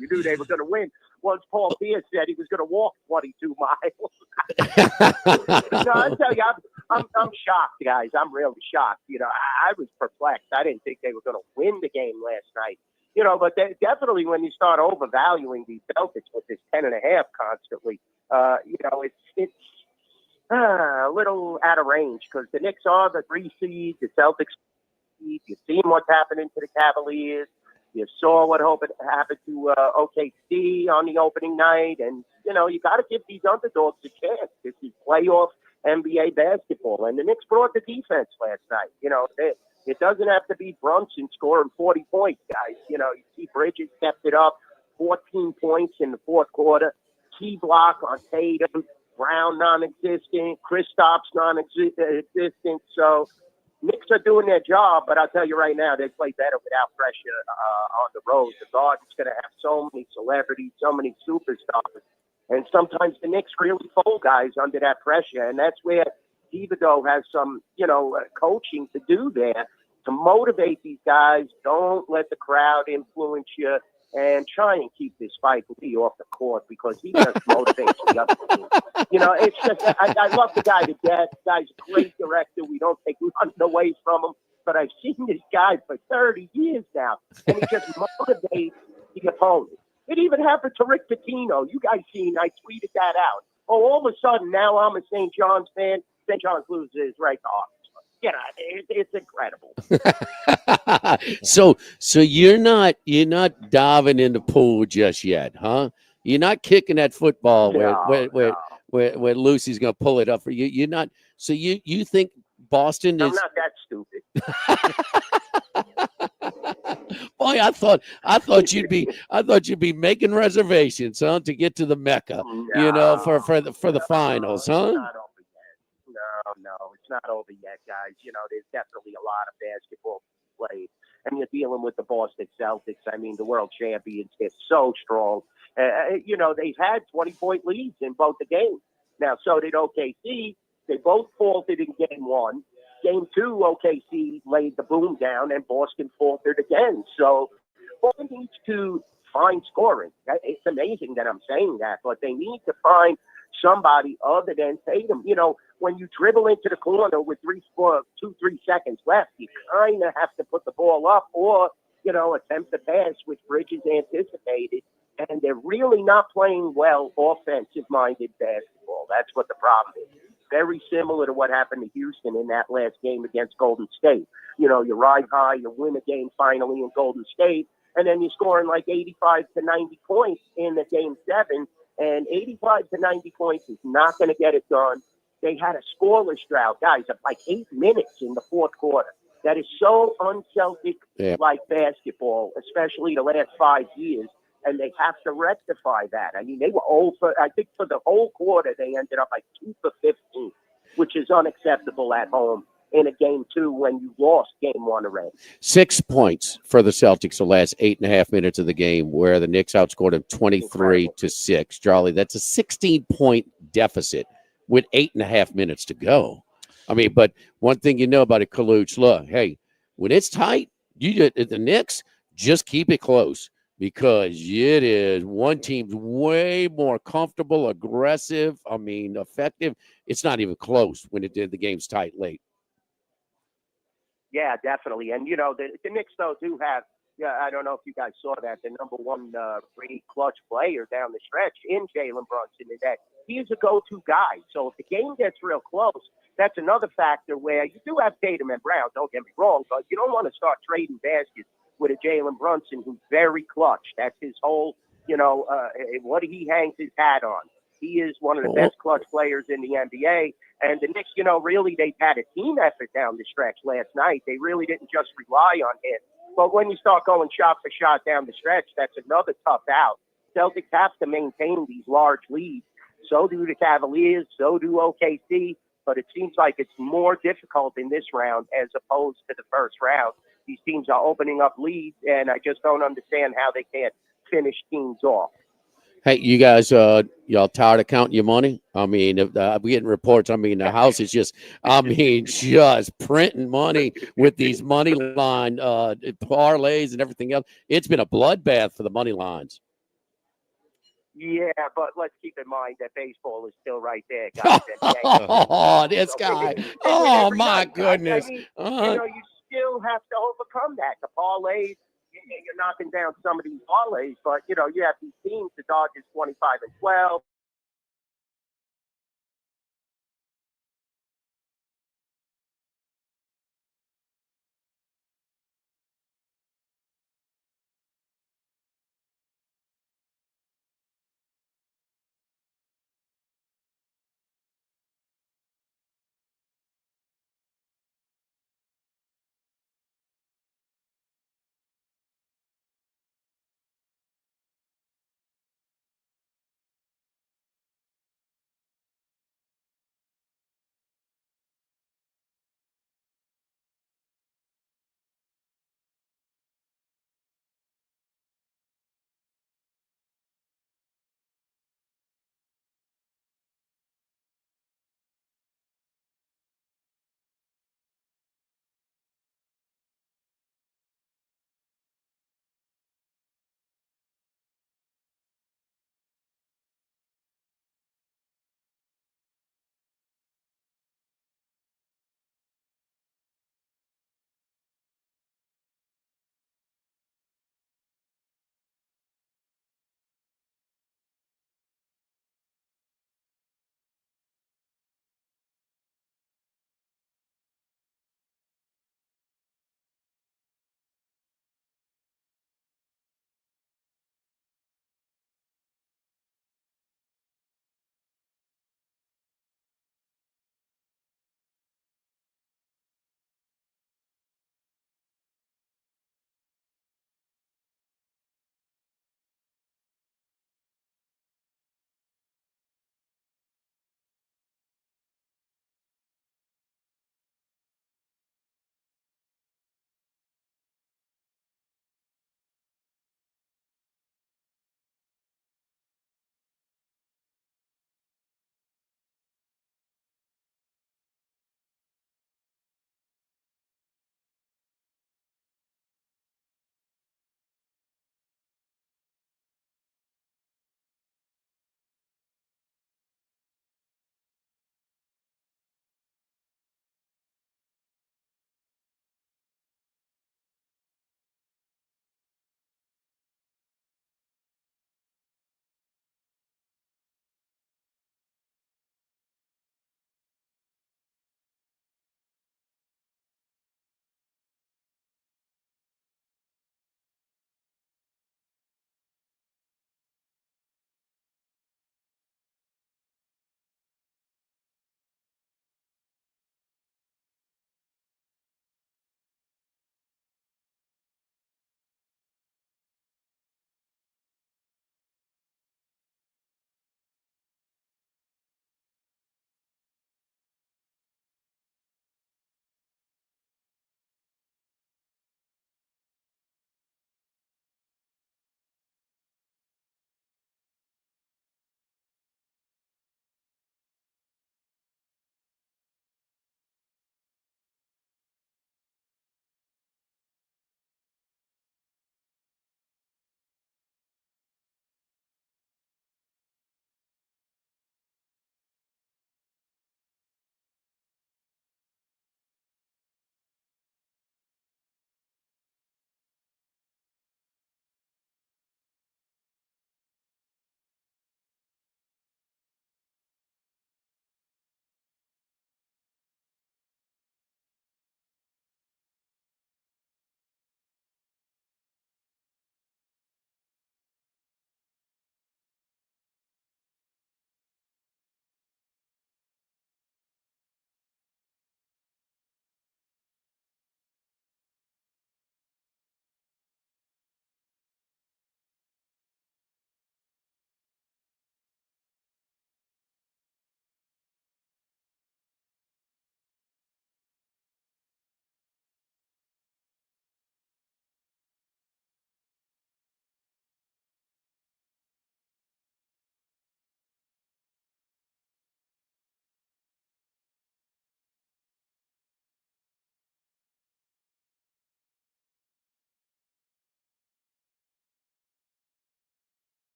you knew they were going to win. Once Paul Pierce said he was going to walk 22 miles. No, I tell you, I'm shocked, guys. I'm really shocked. I was perplexed. I didn't think they were going to win the game last night. But definitely when you start overvaluing these Celtics with this 10.5 constantly, it's a little out of range because the Knicks are the 3 seed, the Celtics seed. You've seen what's happening to the Cavaliers. You saw what happened to OKC on the opening night, and you got to give these underdogs a chance. This is playoff NBA basketball, and the Knicks brought the defense last night. It doesn't have to be Brunson scoring 40 points, guys. You see Bridges stepped it up, 14 points in the fourth quarter. Key block on Tatum, Brown non-existent, Kristaps non-existent. So Knicks are doing their job, but I'll tell you right now, they play better without pressure on the road. The Garden's going to have so many celebrities, so many superstars. And sometimes the Knicks really fold guys under that pressure, and that's where Thibodeau has some, coaching to do there to motivate these guys. Don't let the crowd influence you, and try and keep this Spike Lee off the court because he just motivates the other team. It's just I love the guy to death. The guy's a great director. We don't take nothing away from him, but I've seen this guy for 30 years now, and he just motivates the opponent. It even happened to Rick Pitino. You guys seen? I tweeted that out. Oh, all of a sudden now I'm a St. John's fan. St. John's loses right to Oxford. It's incredible. So you're not diving in the pool just yet, huh? You're not kicking that football where Lucy's going to pull it up for you. You're not. So you think Boston is? I'm not that stupid. Boy, I thought you'd be making reservations, huh, to get to the Mecca, for the finals, huh? No, it's not over yet, guys. There's definitely a lot of basketball played, and you're dealing with the Boston Celtics. I mean, the world champions. They're so strong. They've had 20-point leads in both the games. Now, so did OKC. They both faltered in game 1. Game 2, OKC laid the boom down, and Boston faltered again. So Boston needs to find scoring. It's amazing that I'm saying that, but they need to find somebody other than Tatum. When you dribble into the corner with 3 seconds left, you kind of have to put the ball up or, attempt to pass, which Bridges anticipated. And they're really not playing well offensive-minded basketball. That's what the problem is. Very similar to what happened to Houston in that last game against Golden State. You ride high, you win a game finally in Golden State, and then you're scoring like 85 to 90 points in the game 7. And 85 to 90 points is not going to get it done. They had a scoreless drought, guys, of like 8 minutes in the fourth quarter. That is so un-Celtic like basketball, especially the last 5 years. And they have to rectify that. I mean, they were I think for the whole quarter, they ended up like 2 for 15, which is unacceptable at home in a game 2 when you lost game 1 already. 6 points for the Celtics the last 8.5 minutes of the game, where the Knicks outscored them 23-6. Charlie, that's a 16-point deficit with 8.5 minutes to go. I mean, but one thing you know about it, Kaluch, look, hey, when it's tight, the Knicks just keep it close because it is one team's way more comfortable, aggressive. I mean, effective. It's not even close when the game's tight late. Yeah, definitely. And, you know, the Knicks, though, do have, I don't know if you guys saw that, the number one rated clutch player down the stretch in Jalen Brunson today. He is a go-to guy. So if the game gets real close, that's another factor where you do have Tatum and Brown, don't get me wrong, but you don't want to start trading baskets with a Jalen Brunson who's very clutch. That's his whole, you know, what he hangs his hat on. He is one of the best clutch players in the NBA. And the Knicks, you know, really they've had a team effort down the stretch last night. They really didn't just rely on him. But when you start going shot for shot down the stretch, that's another tough out. Celtics have to maintain these large leads. So do the Cavaliers, so do OKC. But it seems like it's more difficult in this round as opposed to the first round. These teams are opening up leads, and I just don't understand how they can't finish teams off. Hey, you guys, y'all tired of counting your money? I mean, if we're getting reports. I mean, the house is just, I mean, just printing money with these money line parlays and everything else. It's been a bloodbath for the money lines. Yeah, but let's keep in mind that baseball is still right there, guys. Oh, this guy. Oh, my goodness. I mean, you know, you still have to overcome that. The parlays, you're knocking down some of these parlays, but, you know, you have these teams, the Dodgers 25-12,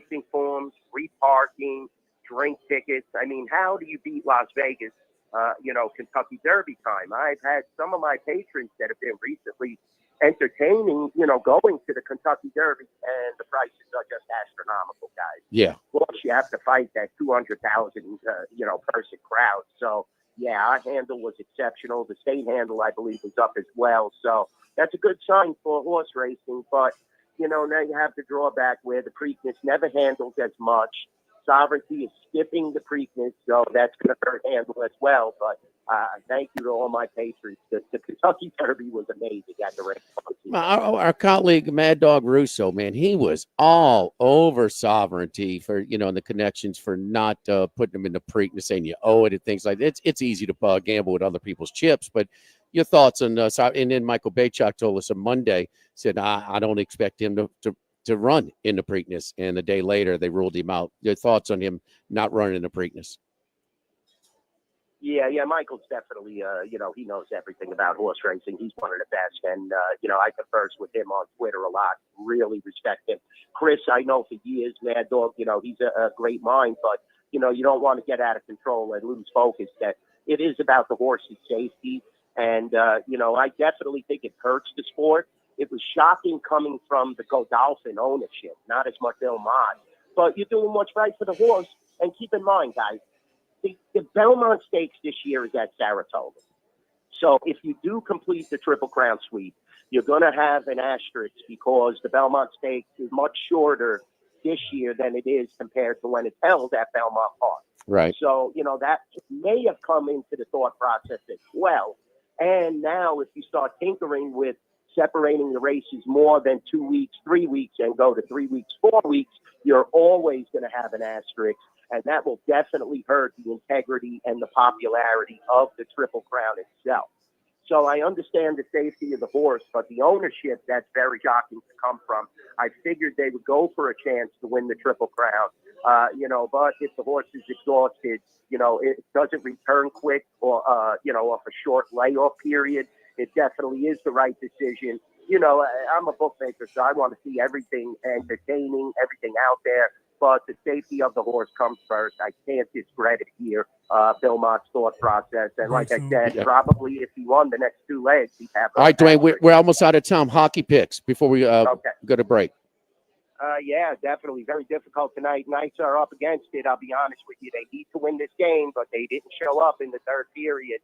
racing forms, free parking, drink tickets. I mean, how do you beat Las Vegas, Kentucky Derby time? I've had some of my patrons that have been recently entertaining, going to the Kentucky Derby, and the prices are just astronomical, guys. Yeah. Of course, you have to fight that 200,000, person crowd. So, yeah, our handle was exceptional. The state handle, I believe, was up as well. So that's a good sign for horse racing. But, now you have the drawback where the Preakness never handles as much. Sovereignty is skipping the Preakness, so that's going to hurt handle as well. But thank you to all my patrons. The Kentucky Derby was amazing at the race. Our colleague Mad Dog Russo, man, he was all over Sovereignty for, and the connections for not putting them in the Preakness, saying you owe it and things like that. It's easy to gamble with other people's chips, but your thoughts on and then Michael Baychuk told us on Monday, said, I don't expect him to run in the Preakness, and the day later they ruled him out. Your thoughts on him not running in the Preakness? Yeah, Michael's definitely, he knows everything about horse racing. He's one of the best, and, I converse with him on Twitter a lot. Really respect him. Chris, I know for years, Mad Dog, he's a great mind, but, you don't want to get out of control and lose focus. That it is about the horse's safety, and, I definitely think it hurts the sport. It was shocking coming from the Godolphin ownership, not as much Belmont. But you're doing what's right for the horse. And keep in mind, guys, the Belmont Stakes this year is at Saratoga. So if you do complete the Triple Crown sweep, you're going to have an asterisk because the Belmont Stakes is much shorter this year than it is compared to when it's held at Belmont Park. Right. So, that may have come into the thought process as well. And now if you start tinkering with separating the races more than 2 weeks, 3 weeks, and go to 3 weeks, 4 weeks, you're always going to have an asterisk, and that will definitely hurt the integrity and the popularity of the Triple Crown itself. So I understand the safety of the horse, but the ownership, that's very shocking to come from. I figured they would go for a chance to win the Triple Crown, but if the horse is exhausted, it doesn't return quick or, off a short layoff period, it definitely is the right decision. I'm a bookmaker, so I want to see everything entertaining, everything out there. But the safety of the horse comes first. I can't discredit here Belmont's thought process. And like I said, probably if he won the next 2 legs, he'd have. All right, Dwayne, we're almost out of time. Hockey picks before we go to break. Yeah, definitely. Very difficult tonight. Knights are up against it. I'll be honest with you. They need to win this game, but they didn't show up in the third period.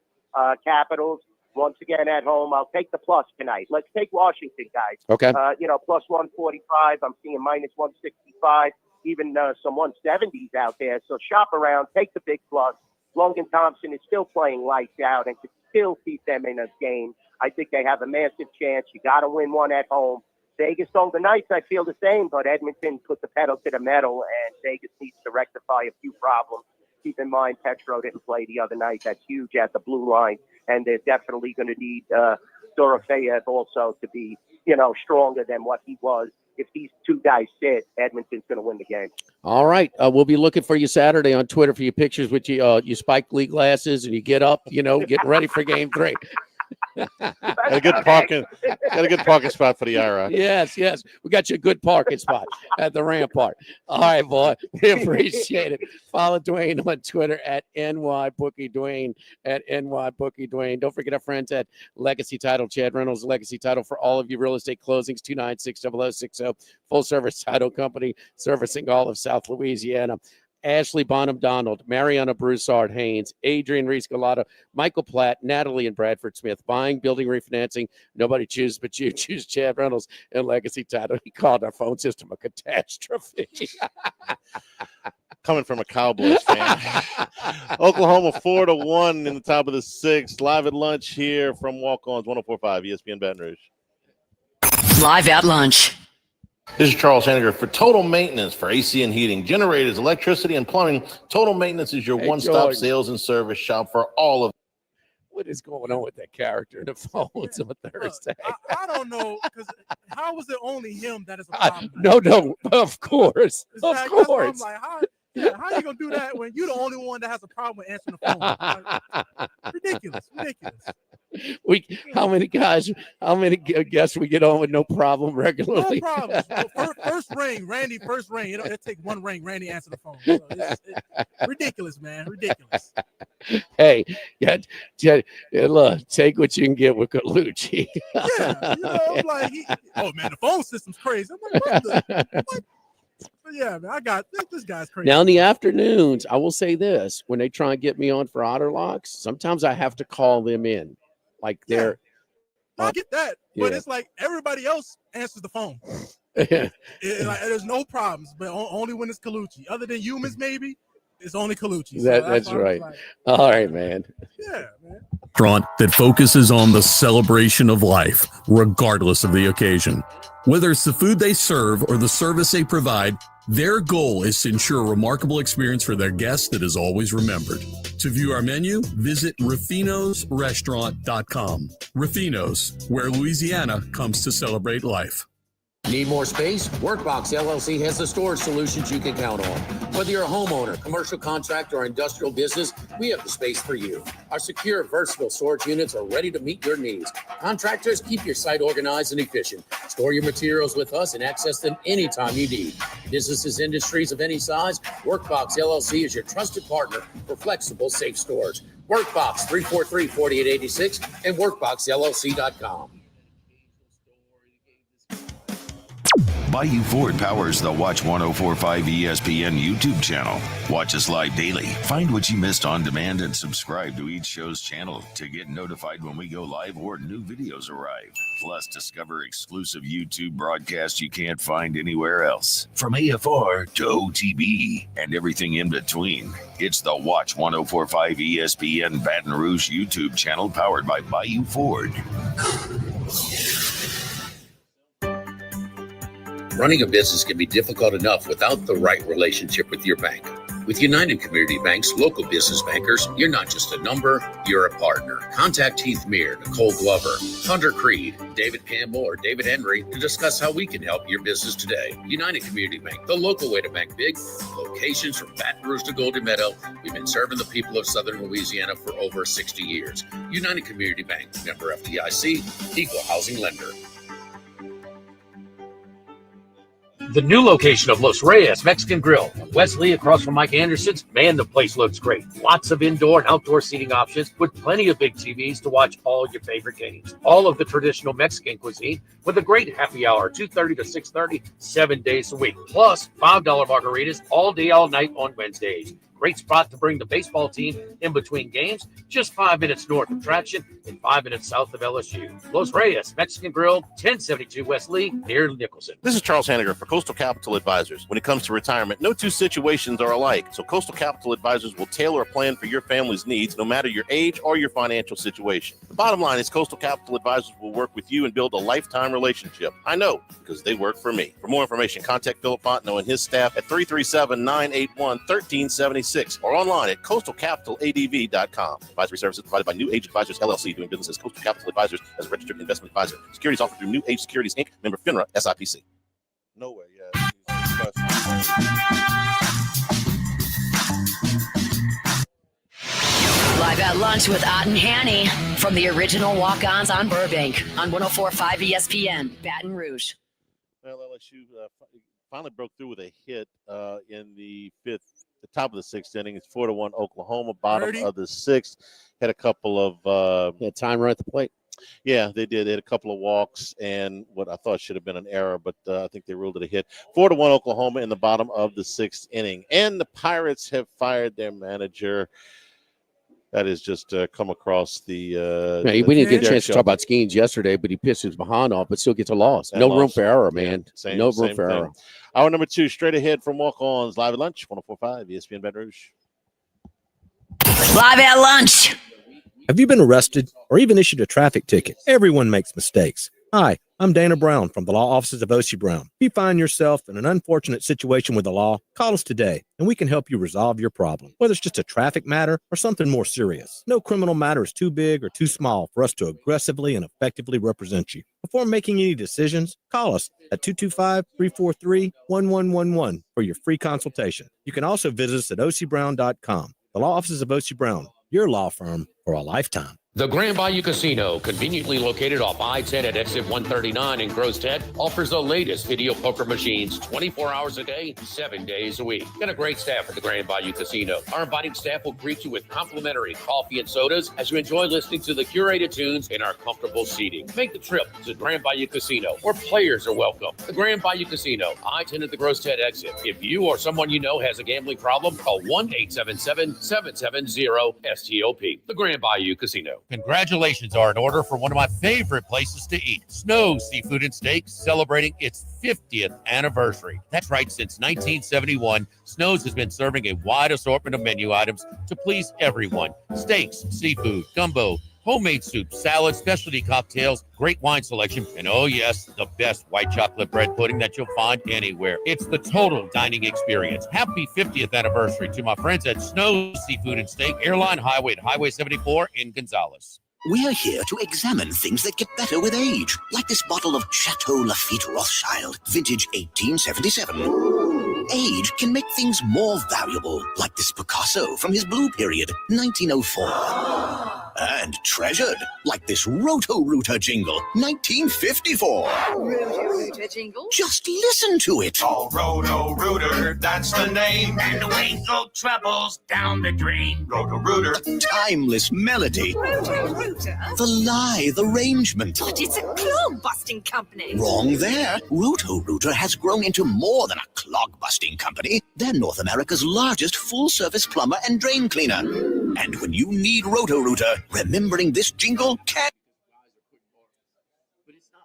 Capitals, once again at home. I'll take the plus tonight. Let's take Washington, guys. Okay. Plus 145. I'm seeing minus 165. Even some 170s out there. So shop around. Take the big plus. Logan Thompson is still playing lights out and could still keep them in a game. I think they have a massive chance. You got to win one at home. Vegas Golden Knights, I feel the same, but Edmonton put the pedal to the metal, and Vegas needs to rectify a few problems. Keep in mind, Petro didn't play the other night. That's huge at the blue line, and they're definitely going to need Dorofeyev also to be, stronger than what he was. If these two guys sit, Edmonton's going to win the game. All right. We'll be looking for you Saturday on Twitter for your pictures with your Spike Lee glasses and you get up, getting ready for game 3. Got a good parking spot for the IRA. Yes. We got you a good parking spot at the Rampart. All right, boy. We appreciate it. Follow Dwayne on Twitter at NYBookieDwayne, at NYBookieDwayne. Don't forget our friends at Legacy Title, Chad Reynolds, Legacy Title for all of your real estate closings, 296-0060. Full service title company servicing all of South Louisiana. Ashley Bonham Donald, Mariana Broussard Haynes, Adrian Reese Galata, Michael Platt, Natalie and Bradford Smith. Buying, building, refinancing. Nobody chooses but you. Choose Chad Reynolds and Legacy Title. He called our phone system a catastrophe. Coming from a Cowboys fan. Oklahoma 4-1 in the top of the 6th. Live at lunch here from Walkons 104.5 ESPN Baton Rouge. Live at lunch. This is Charles Henniger. For total maintenance for AC and heating, generators, electricity, and plumbing, Total Maintenance is your one-stop sales and service shop for all of. What is going on with that character in the phones on Thursday? I don't know, because how is it only him that is a problem? No, of course. Exactly. Of course. I'm like, how are you going to do that when you're the only one that has a problem with answering the phone? Like, ridiculous. How many guests we get on with no problem regularly? No problem. First ring, Randy. First ring. It'll take one ring. Randy answer the phone. So it's ridiculous, man. Ridiculous. Hey, look, take what you can get with Colucci. Yeah, I'm like, oh man, the phone system's crazy. I'm like, what? But yeah, man, I got this guy's crazy. Now in the afternoons, I will say this: when they try and get me on for Otter Locks, sometimes I have to call them in, like they're. I get that, but it's like everybody else answers the phone. There's no problems, but only when it's Colucci. Other than humans, maybe it's only Colucci. So that's right. Like, all right, man. Yeah, man. Restaurant that focuses on the celebration of life, regardless of the occasion. Whether it's the food they serve or the service they provide, their goal is to ensure a remarkable experience for their guests that is always remembered. To view our menu, visit Ruffino'sRestaurant.com. Rufino's, where Louisiana comes to celebrate life. Need more space? Workbox LLC has the storage solutions you can count on. Whether you're a homeowner, commercial contractor, or industrial business, we have the space for you. Our secure, versatile storage units are ready to meet your needs. Contractors, keep your site organized and efficient. Store your materials with us and access them anytime you need. Businesses, industries of any size, Workbox LLC is your trusted partner for flexible, safe storage. Workbox 343-4886 and workboxllc.com. Bayou Ford powers the Watch 1045 ESPN YouTube channel. Watch us live daily. Find what you missed on demand and subscribe to each show's channel to get notified when we go live or new videos arrive. Plus, discover exclusive YouTube broadcasts you can't find anywhere else. From AFR to OTB and everything in between. It's the Watch 1045 ESPN Baton Rouge YouTube channel powered by Bayou Ford. Running a business can be difficult enough without the right relationship with your bank. With United Community Bank's local business bankers, you're not just a number, you're a partner. Contact Heath Meir, Nicole Glover, Hunter Creed, David Campbell, or David Henry to discuss how we can help your business today. United Community Bank, the local way to bank big. Locations from Baton Rouge to Golden Meadow. We've been serving the people of Southern Louisiana for over 60 years. United Community Bank, member FDIC, equal housing lender. The new location of Los Reyes Mexican Grill on Wesley across from Mike Anderson's. Man, the place looks great. Lots of indoor and outdoor seating options with plenty of big TVs to watch all your favorite games. All of the traditional Mexican cuisine with a great happy hour, 2:30 to 6:30, 7 days a week. Plus $5 margaritas all day, all night on Wednesdays. Great spot to bring the baseball team in between games, just 5 minutes north of Traction and 5 minutes south of LSU. Los Reyes Mexican Grill, 1072 West Lee, near Nicholson. This is Charles Hanniger for Coastal Capital Advisors. When it comes to retirement, no two situations are alike, so Coastal Capital Advisors will tailor a plan for your family's needs, no matter your age or your financial situation. The bottom line is Coastal Capital Advisors will work with you and build a lifetime relationship. I know, because they work for me. For more information, contact Philip Fontenot and his staff at 337-981-1376 or online at coastalcapitaladv.com. Advisory services provided by New Age Advisors, LLC, doing business as Coastal Capital Advisors as a registered investment advisor. Securities offered through New Age Securities, Inc., member FINRA, SIPC. No way, yeah. Live at lunch with Ott and Hanny from the original Walk-Ons on Burbank on 104.5 ESPN, Baton Rouge. Well, LSU finally broke through with a hit in the top of the sixth inning. It's 4-1 Oklahoma. Bottom 30. Of the sixth had a couple of timer at the plate. Yeah, they did. They had a couple of walks and what I thought should have been an error, but I think they ruled it a hit. 4-1 Oklahoma in the bottom of the sixth inning. And the Pirates have fired their manager. That is just come across the. We didn't get a chance to talk about Skeens yesterday, but he pissed his behind off, but still gets a loss. No room for error, man. No room for error. Hour number 2, straight ahead from Walk-Ons, live at lunch, 104.5 ESPN Baton Rouge. Live at lunch. Have you been arrested or even issued a traffic ticket? Everyone makes mistakes. Hi, I'm Dana Brown from the law offices of O.C. Brown. If you find yourself in an unfortunate situation with the law, call us today, and we can help you resolve your problem, whether it's just a traffic matter or something more serious. No criminal matter is too big or too small for us to aggressively and effectively represent you. Before making any decisions, call us at 225-343-1111 for your free consultation. You can also visit us at ocbrown.com. The law offices of O.C. Brown, your law firm for a lifetime. The Grand Bayou Casino, conveniently located off I-10 at exit 139 in Gross Ted, offers the latest video poker machines 24 hours a day, 7 days a week. Got a great staff at the Grand Bayou Casino. Our inviting staff will greet you with complimentary coffee and sodas as you enjoy listening to the curated tunes in our comfortable seating. Make the trip to the Grand Bayou Casino, where players are welcome. The Grand Bayou Casino, I-10 at the Gross Ted exit. If you or someone you know has a gambling problem, call 1-877-770-STOP. The Grand Bayou Casino. Congratulations are in order for one of my favorite places to eat. Snow's Seafood and Steak, celebrating its 50th anniversary. That's right, since 1971, Snow's has been serving a wide assortment of menu items to please everyone. Steaks, seafood, gumbo, homemade soup, salad, specialty cocktails, great wine selection, and oh yes, the best white chocolate bread pudding that you'll find anywhere. It's the total dining experience. Happy 50th anniversary to my friends at Snow's Seafood and Steak, Airline Highway at Highway 74 in Gonzales. We're here to examine things that get better with age, like this bottle of Chateau Lafite Rothschild, vintage 1877. Age can make things more valuable, like this Picasso from his Blue Period, 1904. And treasured, like this Roto-Rooter jingle, 1954. Roto-Rooter jingle? Just listen to it. Oh, Roto-Rooter, that's the name. And away go troubles down the drain. Roto-Rooter. Timeless melody. Roto-Rooter? The lithe arrangement. But it's a clog-busting company. Wrong there. Roto-Rooter has grown into more than a clog-busting company. They're North America's largest full-service plumber and drain cleaner. And when you need Roto-Rooter, remembering this jingle can...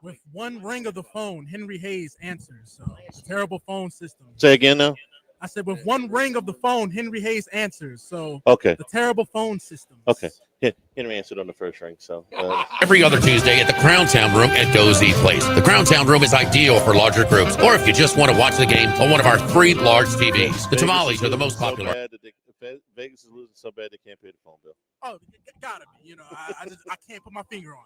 With one ring of the phone, Henry Hayes answers. So, terrible phone system. Say again now. I said, with one ring of the phone, Henry Hayes answers. So, okay. The terrible phone system. Okay. Henry answered on the first ring. So every other Tuesday at the Crown Town Room at Dozy Place. The Crown Town Room is ideal for larger groups, or if you just want to watch the game on one of our 3 large TVs. The tamales are the most popular. Vegas is losing so bad they can't pay the phone bill. Oh, it gotta be. You know, I can't put my finger on it.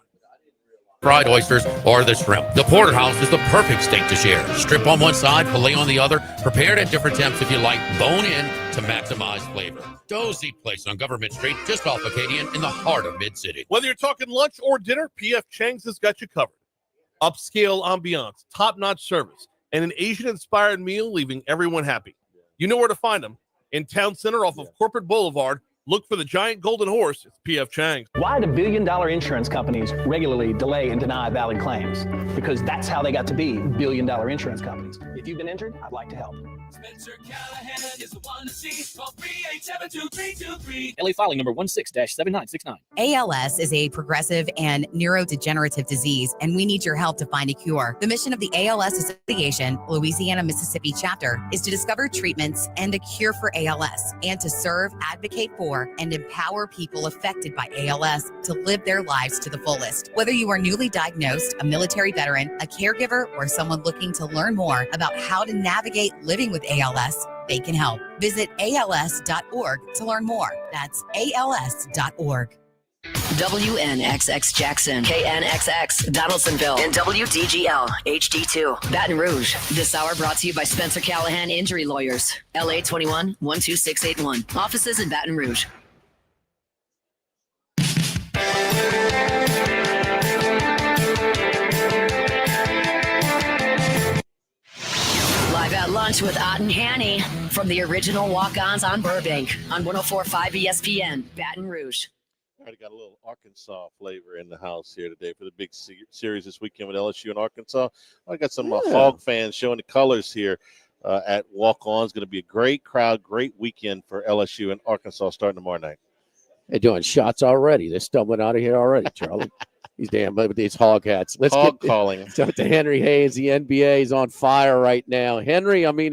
Fried oysters or the shrimp. The porterhouse is the perfect steak to share. Strip on one side, filet on the other. Prepared at different temps if you like. Bone in to maximize flavor. Dozy Place on Government Street, just off Acadian in the heart of Mid-City. Whether you're talking lunch or dinner, P.F. Chang's has got you covered. Upscale ambiance, top-notch service, and an Asian-inspired meal leaving everyone happy. You know where to find them. In Town Center off of Corporate Boulevard, look for the giant golden horse. It's P.F. Chang's. Why do billion-dollar insurance companies regularly delay and deny valid claims? Because that's how they got to be billion-dollar insurance companies. If you've been injured, I'd like to help. Spencer Callahan is the one to see. Call 387-2323. LA filing number 16-7969. ALS is a progressive and neurodegenerative disease, and we need your help to find a cure. The mission of the ALS Association, Louisiana, Mississippi chapter, is to discover treatments and a cure for ALS, and to serve, advocate for, and empower people affected by ALS to live their lives to the fullest. Whether you are newly diagnosed, a military veteran, a caregiver, or someone looking to learn more about how to navigate living with ALS, they can help. Visit ALS.org to learn more. That's ALS.org. WNXX Jackson, KNXX Donaldsonville, and WDGL HD2 Baton Rouge. This hour brought to you by Spencer Callahan Injury Lawyers, LA 21 12681. Offices in Baton Rouge. Live at lunch with Ott and Hanny from the original Walk-Ons on Burbank on 104.5 ESPN, Baton Rouge. Already got a little Arkansas flavor in the house here today for the big series this weekend with LSU and Arkansas. I got some Hog fans showing the colors here at Walk-On. It's going to be a great crowd, great weekend for LSU and Arkansas starting tomorrow night. They're doing shots already. They're stumbling out of here already, Charlie. These damn with these hog hats. Let's hog get calling. To Henry Hayes. The NBA is on fire right now. Henry, I mean,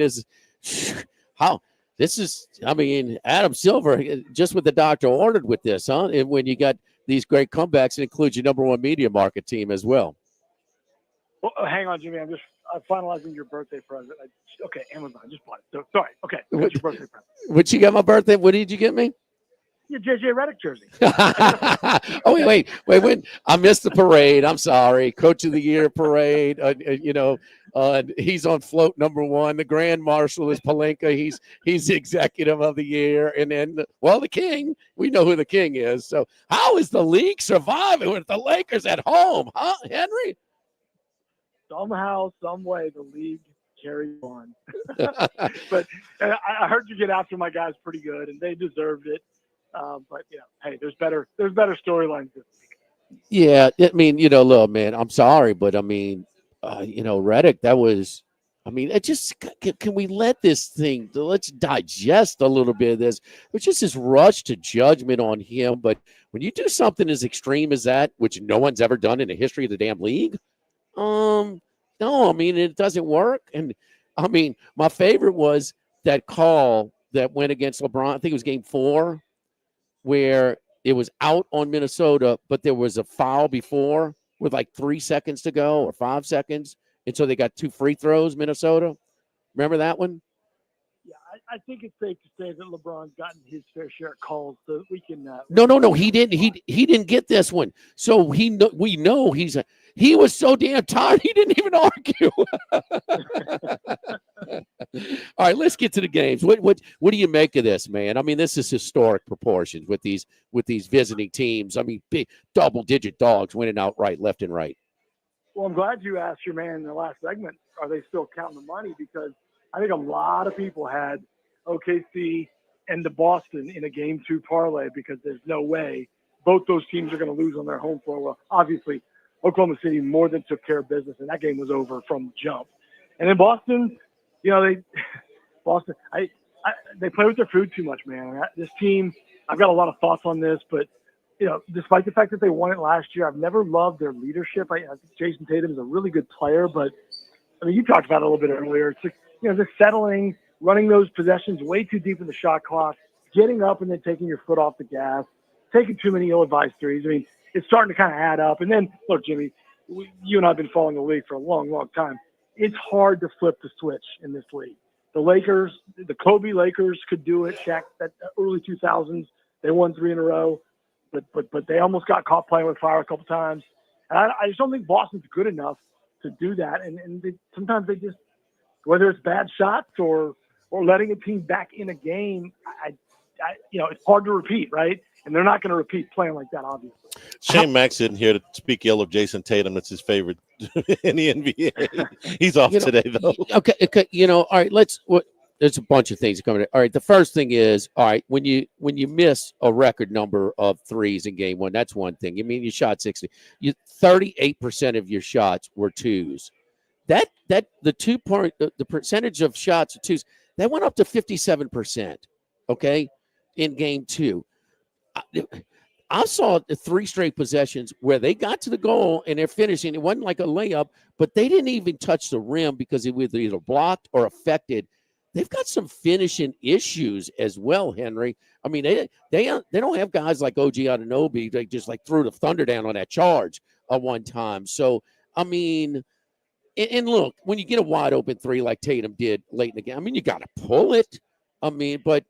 Adam Silver just with the doctor ordered with this, huh? And when you got these great comebacks, it includes your number one media market team as well. Well, hang on, Jimmy. I'm finalizing your birthday present. Okay, Amazon. I just bought it. So, sorry. Okay, that's your birthday present. What you got my birthday? What did you get me? Your JJ Redick jersey. Oh, wait. When I missed the parade. I'm sorry. Coach of the Year parade. He's on float number 1. The Grand Marshal is Palenka. He's the executive of the year. And then, the king. We know who the king is. So how is the league surviving with the Lakers at home, huh, Henry? Somehow, some way, the league carries on. But I heard you get after my guys pretty good, and they deserved it. But hey, there's better storylines this week. Yeah, I mean, look, man, I'm sorry, but I mean, Reddick, that was. I mean, it just can we let this thing? Let's digest a little bit of this. It's just this rush to judgment on him. But when you do something as extreme as that, which no one's ever done in the history of the damn league, no, I mean, it doesn't work. And I mean, my favorite was that call that went against LeBron. I think it was game 4, where it was out on Minnesota, but there was a foul before with like 3 seconds to go or 5 seconds. And so they got 2 free throws, Minnesota. Remember that one? Yeah, I think it's safe to say that LeBron's gotten his fair share of calls, so we can. No, he didn't. He didn't get this one. So we know he was so damn tired he didn't even argue. All right, let's get to the games. What do you make of this, man? I mean, this is historic proportions with these visiting teams. I mean, big double-digit dogs winning outright, left and right. Well, I'm glad you asked your man in the last segment, are they still counting the money? Because I think a lot of people had OKC and the Boston in a game 2 parlay because there's no way both those teams are going to lose on their home floor. Well, obviously, Oklahoma City more than took care of business, and that game was over from the jump. And then Boston, they play with their food too much, man. This team, I've got a lot of thoughts on this, but despite the fact that they won it last year, I've never loved their leadership. I think Jason Tatum is a really good player, but I mean, you talked about it a little bit earlier. It's like, just settling, running those possessions way too deep in the shot clock, getting up and then taking your foot off the gas, taking too many ill-advised threes. I mean, it's starting to kind of add up. And then, look, Jimmy, you and I have been following the league for a long, long time. It's hard to flip the switch in this league. The Lakers, the Kobe Lakers could do it. Shaq, that early 2000s, they won 3 in a row. But they almost got caught playing with fire a couple times. And I just don't think Boston's good enough to do that. And sometimes they just, whether it's bad shots or letting a team back in a game, it's hard to repeat, right? And they're not going to repeat playing like that, obviously. Shane Mack's in here to speak ill of Jason Tatum. That's his favorite in the NBA. He's off today, though. Okay. All right, there's a bunch of things coming. All right, the first thing is, all right, when you miss a record number of threes in game 1, that's one thing. I mean, you shot 60. 38% of your shots were 2s. The percentage of shots of 2s, that went up to 57%, okay, in game 2. I saw the 3 straight possessions where they got to the goal and they're finishing. It wasn't like a layup, but they didn't even touch the rim because it was either blocked or affected. They've got some finishing issues as well, Henry. I mean, they don't have guys like OG Anunoby. They just like threw the thunder down on that charge at one time. So, I mean, and look, when you get a wide open 3 like Tatum did late in the game, I mean, you got to pull it. I mean, but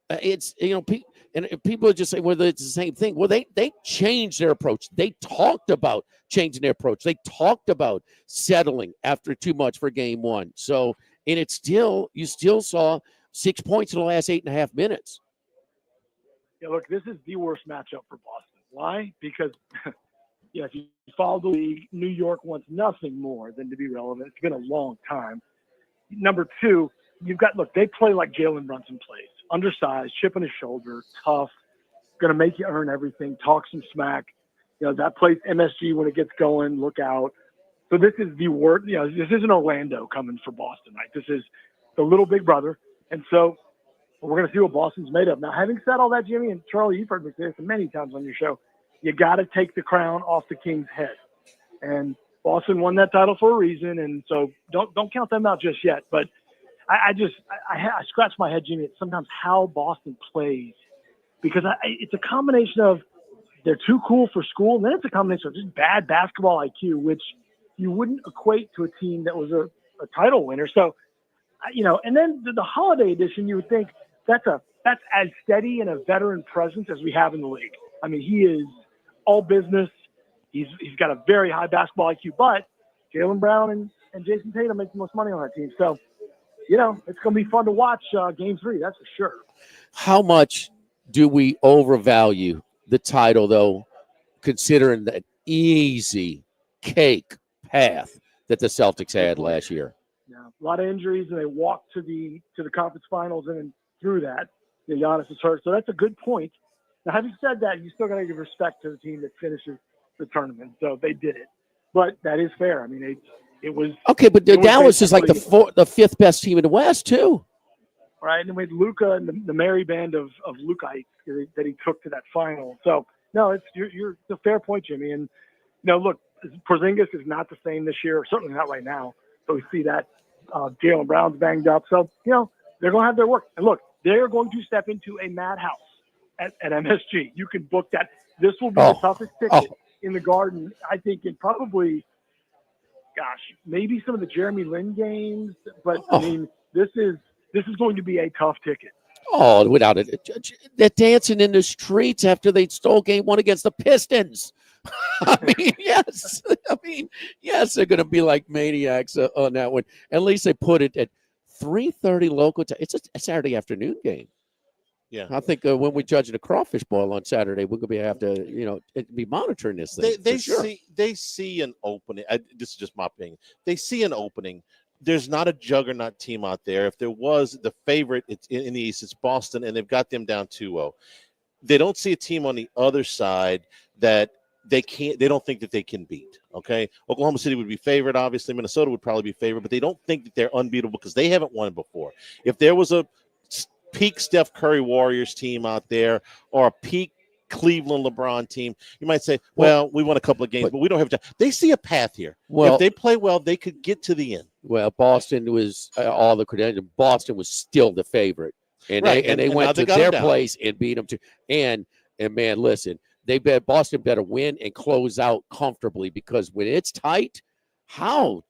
it's, and people just say, well, it's the same thing. Well, they changed their approach. They talked about changing their approach. They talked about settling after too much for game 1. So, and you still saw 6 points in the last 8.5 minutes. Yeah, look, this is the worst matchup for Boston. Why? Because, if you follow the league, New York wants nothing more than to be relevant. It's been a long time. Number 2, they play like Jalen Brunson plays. Undersized, chip on his shoulder, tough, going to make you earn everything, talk some smack. That place, MSG, when it gets going, look out. So this is the word, this isn't Orlando coming for Boston, right? This is the little big brother. And so we're going to see what Boston's made of. Now, having said all that, Jimmy, and Charlie, you've heard me say this many times on your show, you got to take the crown off the King's head. And Boston won that title for a reason. And so don't count them out just yet. But I scratch my head, Jimmy, at sometimes how Boston plays, because it's a combination of they're too cool for school, and then it's a combination of just bad basketball IQ, which you wouldn't equate to a team that was a title winner. So, and then the holiday edition, you would think that's as steady and a veteran presence as we have in the league. I mean, he is all business. He's got a very high basketball IQ, but Jaylen Brown and and Jason Tatum makes the most money on that team. So, it's going to be fun to watch Game 3. That's for sure. How much do we overvalue the title, though, considering that easy cake path that the Celtics had last year? Yeah, a lot of injuries, and they walked to the conference finals and then through that. Giannis is hurt, so that's a good point. Now, having said that, you still got to give respect to the team that finishes the tournament. So they did it, but that is fair. I mean, it was okay, but Dallas is like basically the fifth best team in the West too, right? And with Luka and the merry band of Lukaites that he took to that final. So no, it's a fair point, Jimmy. And look, Porzingis is not the same this year, certainly not right now. So we see that Jaylen Brown's banged up. So they're going to have their work. And look, they're going to step into a madhouse at MSG. You can book that. This will be the toughest ticket in the Garden, I think, in probably, maybe some of the Jeremy Lin games. But I mean, this is going to be a tough ticket. Oh, without it, they're dancing in the streets after they stole Game 1 against the Pistons. I mean, yes. Yes, they're going to be like maniacs on that one. At least they put it at 3:30 local time. It's a Saturday afternoon game. Yeah, I think when we judge the crawfish boil on Saturday, we're going to have to, be monitoring this thing. They see an opening. This is just my opinion. They see an opening. There's not a juggernaut team out there. If there was, the favorite it's in the East, it's Boston, and they've got them down 2-0. They don't see a team on the other side that they don't think that they can beat. Okay, Oklahoma City would be favored. Obviously, Minnesota would probably be favored, but they don't think that they're unbeatable because they haven't won before. If there was a peak Steph Curry Warriors team out there or a peak Cleveland LeBron team, you might say, well, we won a couple of games, but we don't have time. They see a path here. Well, if they play well, they could get to the end. Well, Boston was all the credentials. Boston was still the favorite, and they went to their place and beat them. And man, listen, Boston better win and close out comfortably, because when it's tight, how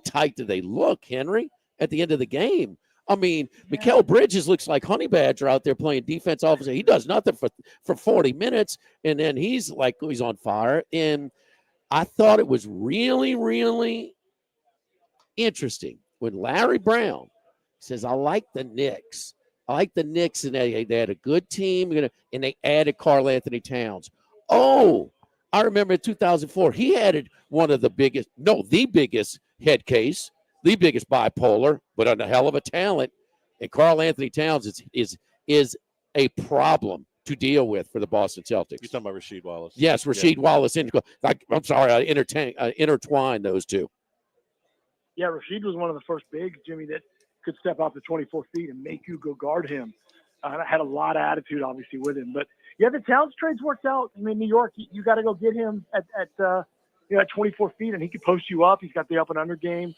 tight do they look, Henry, at the end of the game? I mean, Mikal Bridges looks like Honey Badger out there playing defense offensive. He does nothing for 40 minutes, and then he's on fire. And I thought it was really, really interesting when Larry Brown says, I like the Knicks. I like the Knicks, and they had a good team, and they added Karl Anthony Towns. Oh, I remember in 2004, he added the biggest head case, the biggest bipolar, but a hell of a talent. And Karl Anthony Towns is a problem to deal with for the Boston Celtics. You're talking about Rasheed Wallace. Yes, Rasheed Wallace. I'm sorry, I intertwined those two. Yeah, Rasheed was one of the first bigs, Jimmy, that could step out to 24 feet and make you go guard him. I had a lot of attitude, obviously, with him. But, the Towns trades worked out. I mean, New York, you got to go get him at 24 feet, and he could post you up. He's got the up and under game.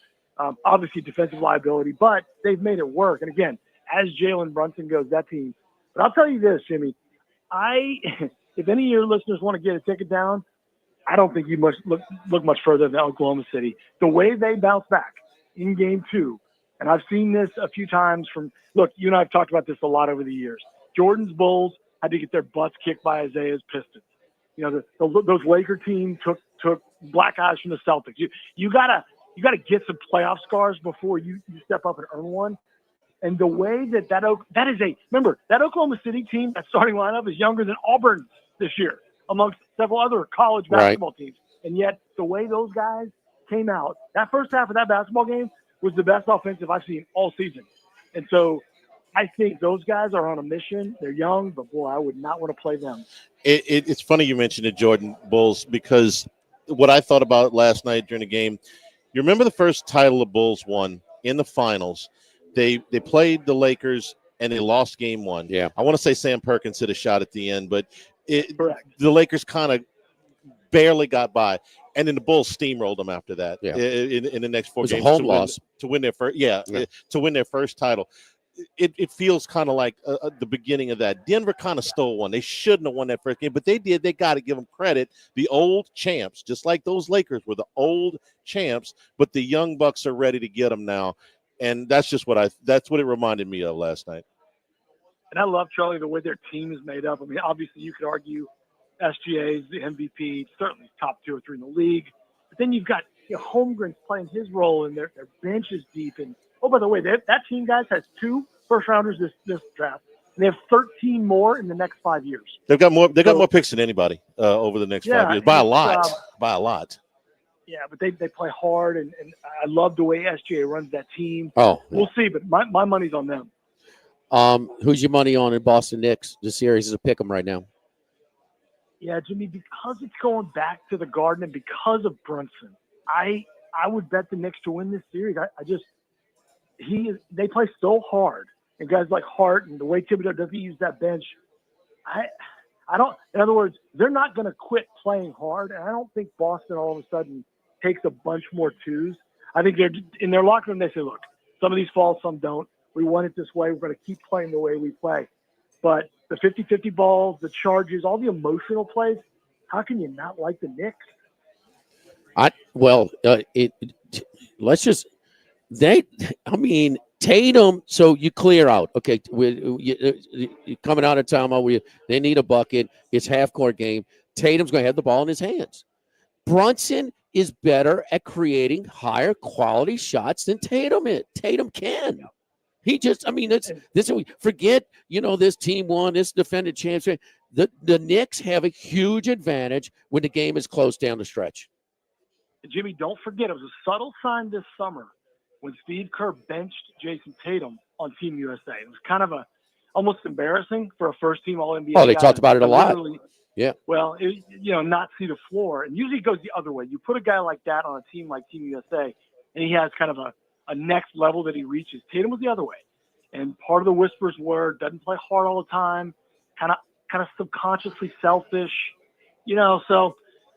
Obviously, defensive liability, but they've made it work. And, again, as Jalen Brunson goes, that team. But I'll tell you this, Jimmy. If any of your listeners want to get a ticket down, I don't think you must look much further than Oklahoma City. The way they bounce back in Game 2, and I've seen this a few times look, you and I have talked about this a lot over the years. Jordan's Bulls had to get their butts kicked by Isaiah's Pistons. Those Laker teams took black eyes from the Celtics. You gotta get some playoff scars before you step up and earn one. And the way remember, that Oklahoma City team, that starting lineup is younger than Auburn this year, amongst several other college basketball teams. And yet the way those guys came out, that first half of that basketball game was the best offensive I've seen all season. And so I think those guys are on a mission. They're young, but boy, I would not want to play them. It's funny you mentioned the Jordan Bulls, because what I thought about last night during the game, you remember the first title the Bulls won in the finals. They played the Lakers and they lost Game 1. Yeah, I want to say Sam Perkins hit a shot at the end, but Correct. The Lakers kind of barely got by, and then the Bulls steamrolled them after that. Yeah. In the next 4 games a home loss to win their first. To win their first title. It feels kind of like the beginning of that. Denver kind of stole one. They shouldn't have won that first game, but they did. They got to give them credit. The old champs, just like those Lakers were the old champs, but the young Bucks are ready to get them now, and that's what it reminded me of last night. And I love, Charlie, the way their team is made up. I mean, obviously you could argue SGA is the MVP, certainly top 2 or 3 in the league. But then you've got Holmgren's playing his role, and their bench is deep. And oh, by the way, that team, guys, has 2 first-rounders this draft, and they have 13 more in the next 5 years. They've got more. They got more picks than anybody over the next 5 years by a lot. By a lot. Yeah, but they play hard, and I love the way SGA runs that team. Oh, we'll see, but my money's on them. Who's your money on in Boston Knicks? The series is a pick 'em right now. Yeah, Jimmy, because it's going back to the Garden and because of Brunson, I would bet the Knicks to win this series. They play so hard, and guys like Hart and the way Thibodeau doesn't use that bench, I don't. In other words, they're not going to quit playing hard, and I don't think Boston all of a sudden takes a bunch more twos. I think they're in their locker room. They say, "Look, some of these fall, some don't. We want it this way. We're going to keep playing the way we play." But the 50-50 balls, the charges, all the emotional plays, how can you not like the Knicks? Tatum, so you clear out. Okay, you're coming out of timeout. They need a bucket. It's half-court game. Tatum's going to have the ball in his hands. Brunson is better at creating higher quality shots than Tatum is. Tatum can. He just, forget, this team won, this defended champion. The Knicks have a huge advantage when the game is close down the stretch. Jimmy, don't forget, it was a subtle sign this summer when Steve Kerr benched Jason Tatum on Team USA. It was kind of almost embarrassing for a first-team All-NBA. Oh, they talked about it a lot. Yeah. Well, not see the floor. And usually it goes the other way. You put a guy like that on a team like Team USA, and he has kind of a next level that he reaches. Tatum was the other way. And part of the whispers were doesn't play hard all the time, kind of subconsciously selfish, So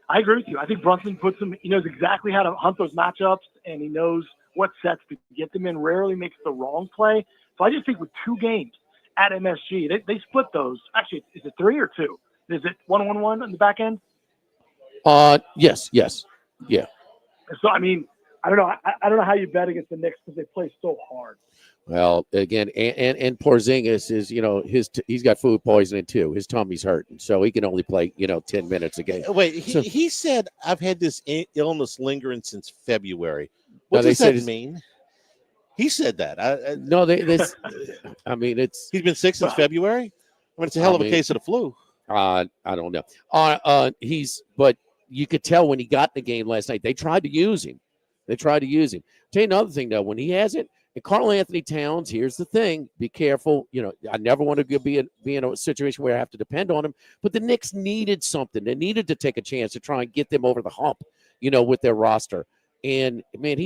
I agree with you. I think Brunson he knows exactly how to hunt those matchups, and he knows what sets to get them in. Rarely makes the wrong play. So I just think with 2 games at MSG, they split those. Actually, is it 3 or 2? Is it 1-1-1 on the back end? Yes, yeah. So I don't know. I don't know how you bet against the Knicks because they play so hard. Well, again, and Porzingis is, he's got food poisoning too. His tummy's hurting, so he can only play 10 minutes a game. Wait, he said I've had this illness lingering since February. What does that mean? He said that. He's been sick since February. It's a hell of a case of the flu. I don't know. But you could tell when he got in the game last night, they tried to use him. Tell you another thing though, when he has it, and Karl Anthony Towns, here's the thing: be careful. I never want to be in a situation where I have to depend on him. But the Knicks needed something. They needed to take a chance to try and get them over the hump, with their roster. And man,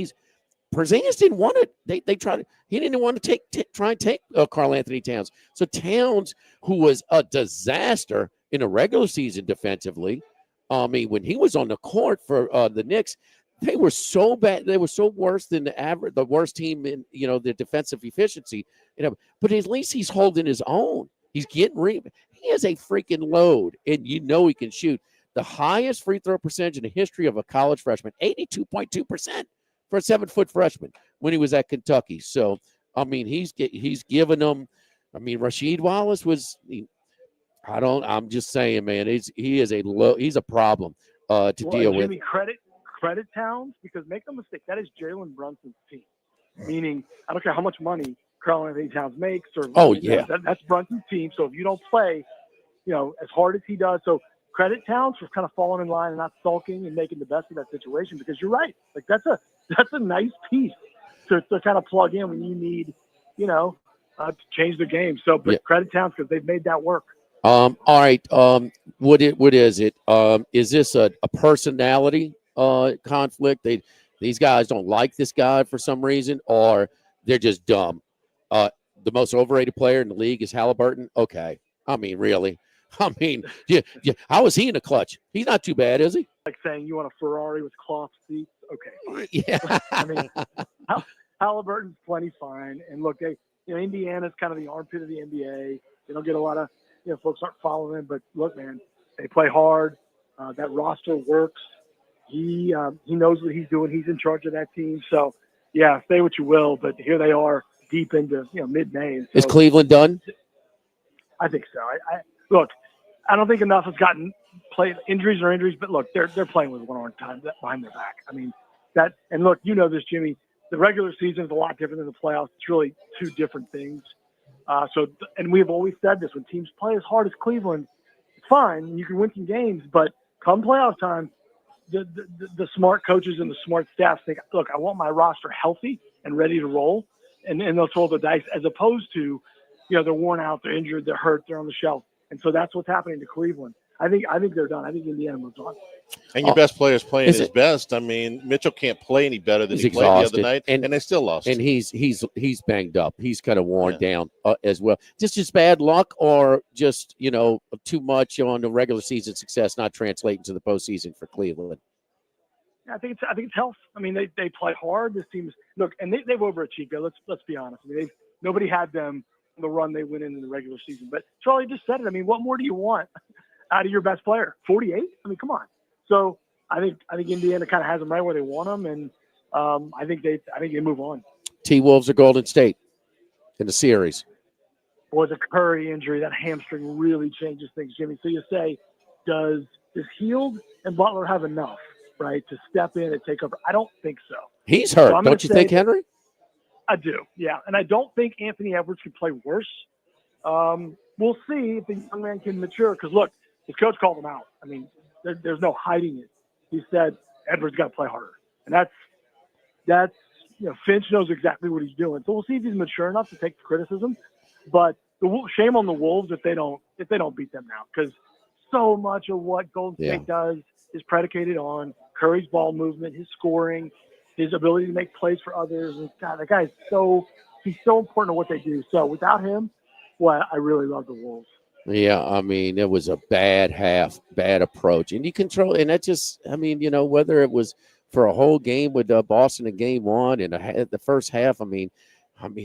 Porzingis didn't want it. They tried. He didn't want to try and take Karl Anthony Towns. So Towns, who was a disaster in a regular season defensively, when he was on the court for the Knicks, they were so bad. They were so worse than the worst team in their defensive efficiency. But at least he's holding his own. He's getting he has a freaking load, and he can shoot. The highest free throw percentage in the history of a college freshman, 82.2%. For a 7-foot freshman when he was at Kentucky. So, he's given them. Rasheed Wallace was. I'm just saying, man. He's a problem to deal with. Jimmy, credit Towns, because make no mistake, that is Jalen Brunson's team. Meaning, I don't care how much money Karl Anthony Towns makes, or that's Brunson's team. So if you don't play, as hard as he does, so credit Towns for kind of falling in line and not sulking and making the best of that situation, because you're right. Like that's a nice piece to kind of plug in when you need, to change the game. So, but credit Towns because they've made that work. All right. What is it? Is this a personality conflict? These guys don't like this guy for some reason, or they're just dumb. The most overrated player in the league is Halliburton. Okay. Really? Yeah. How is he in the clutch? He's not too bad, is he? Like saying you want a Ferrari with cloth seats. Okay. Yeah. Halliburton's plenty fine. And look, Indiana's kind of the armpit of the NBA. They don't get a lot of, folks aren't following him. But look, man, they play hard. That roster works. He knows what he's doing. He's in charge of that team. So, yeah, say what you will, but here they are deep into mid-May. So, is Cleveland done? I think so. Look, I don't think enough has gotten played. Injuries are injuries, but look, they're playing with one arm time behind their back. And look, you know this, Jimmy. The regular season is a lot different than the playoffs. It's really two different things. And we've always said this: when teams play as hard as Cleveland, it's fine. You can win some games, but come playoff time, the smart coaches and the smart staff think, look, I want my roster healthy and ready to roll, and they'll throw the dice, as opposed to, they're worn out, they're injured, they're hurt, they're on the shelf. And so that's what's happening to Cleveland. I think they're done. I think Indiana moves on. And your best player is playing his best. I mean, Mitchell can't play any better than he played the other night, and they still lost. And he's banged up. He's kind of worn down as well. Just bad luck, or just too much on the regular season success not translating to the postseason for Cleveland. I think it's health. I mean, they play hard. This team's and they've overachieved. Let's be honest. I mean, nobody had them on the run they went in the regular season. But Charlie just said it. I mean, what more do you want out of your best player? 48? I mean, come on. So I think Indiana kind of has them right where they want them, and I think they move on. T-Wolves or Golden State in the series? Boy, the Curry injury, that hamstring really changes things, Jimmy. So you say, does Hield and Butler have enough, right, to step in and take over? I don't think so. He's hurt. So don't you think, Henry? I do, yeah. And I don't think Anthony Edwards can play worse. We'll see if the young man can mature, because, look, his coach called him out. I mean, there's no hiding it. He said Edwards got to play harder, and that's Finch knows exactly what he's doing. So we'll see if he's mature enough to take the criticism. But shame on the Wolves if they don't beat them now, because so much of what Golden State does is predicated on Curry's ball movement, his scoring, his ability to make plays for others. And God, that guy he's so important to what they do. So without him, I really love the Wolves. Yeah, I mean, it was a bad approach. And you control, and that just, I mean, whether it was for a whole game with Boston in game one and the first half, I mean,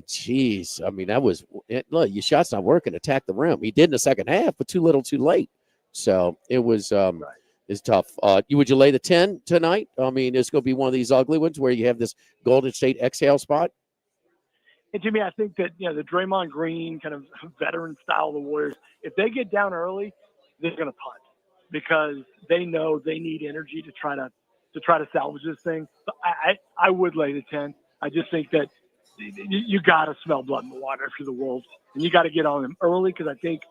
geez, I mean, that was, look, your shot's not working, attack the rim. He did in the second half, but too little, too late. So it was, it's tough. Would you lay the 10 tonight? I mean, it's going to be one of these ugly ones where you have this Golden State exhale spot. And Jimmy, I think that the Draymond Green kind of veteran style of the Warriors, if they get down early, they're going to punt, because they know they need energy to try to salvage this thing. But I would lay the 10. I just think that you got to smell blood in the water if you're the Wolves, and you got to get on them early, because I think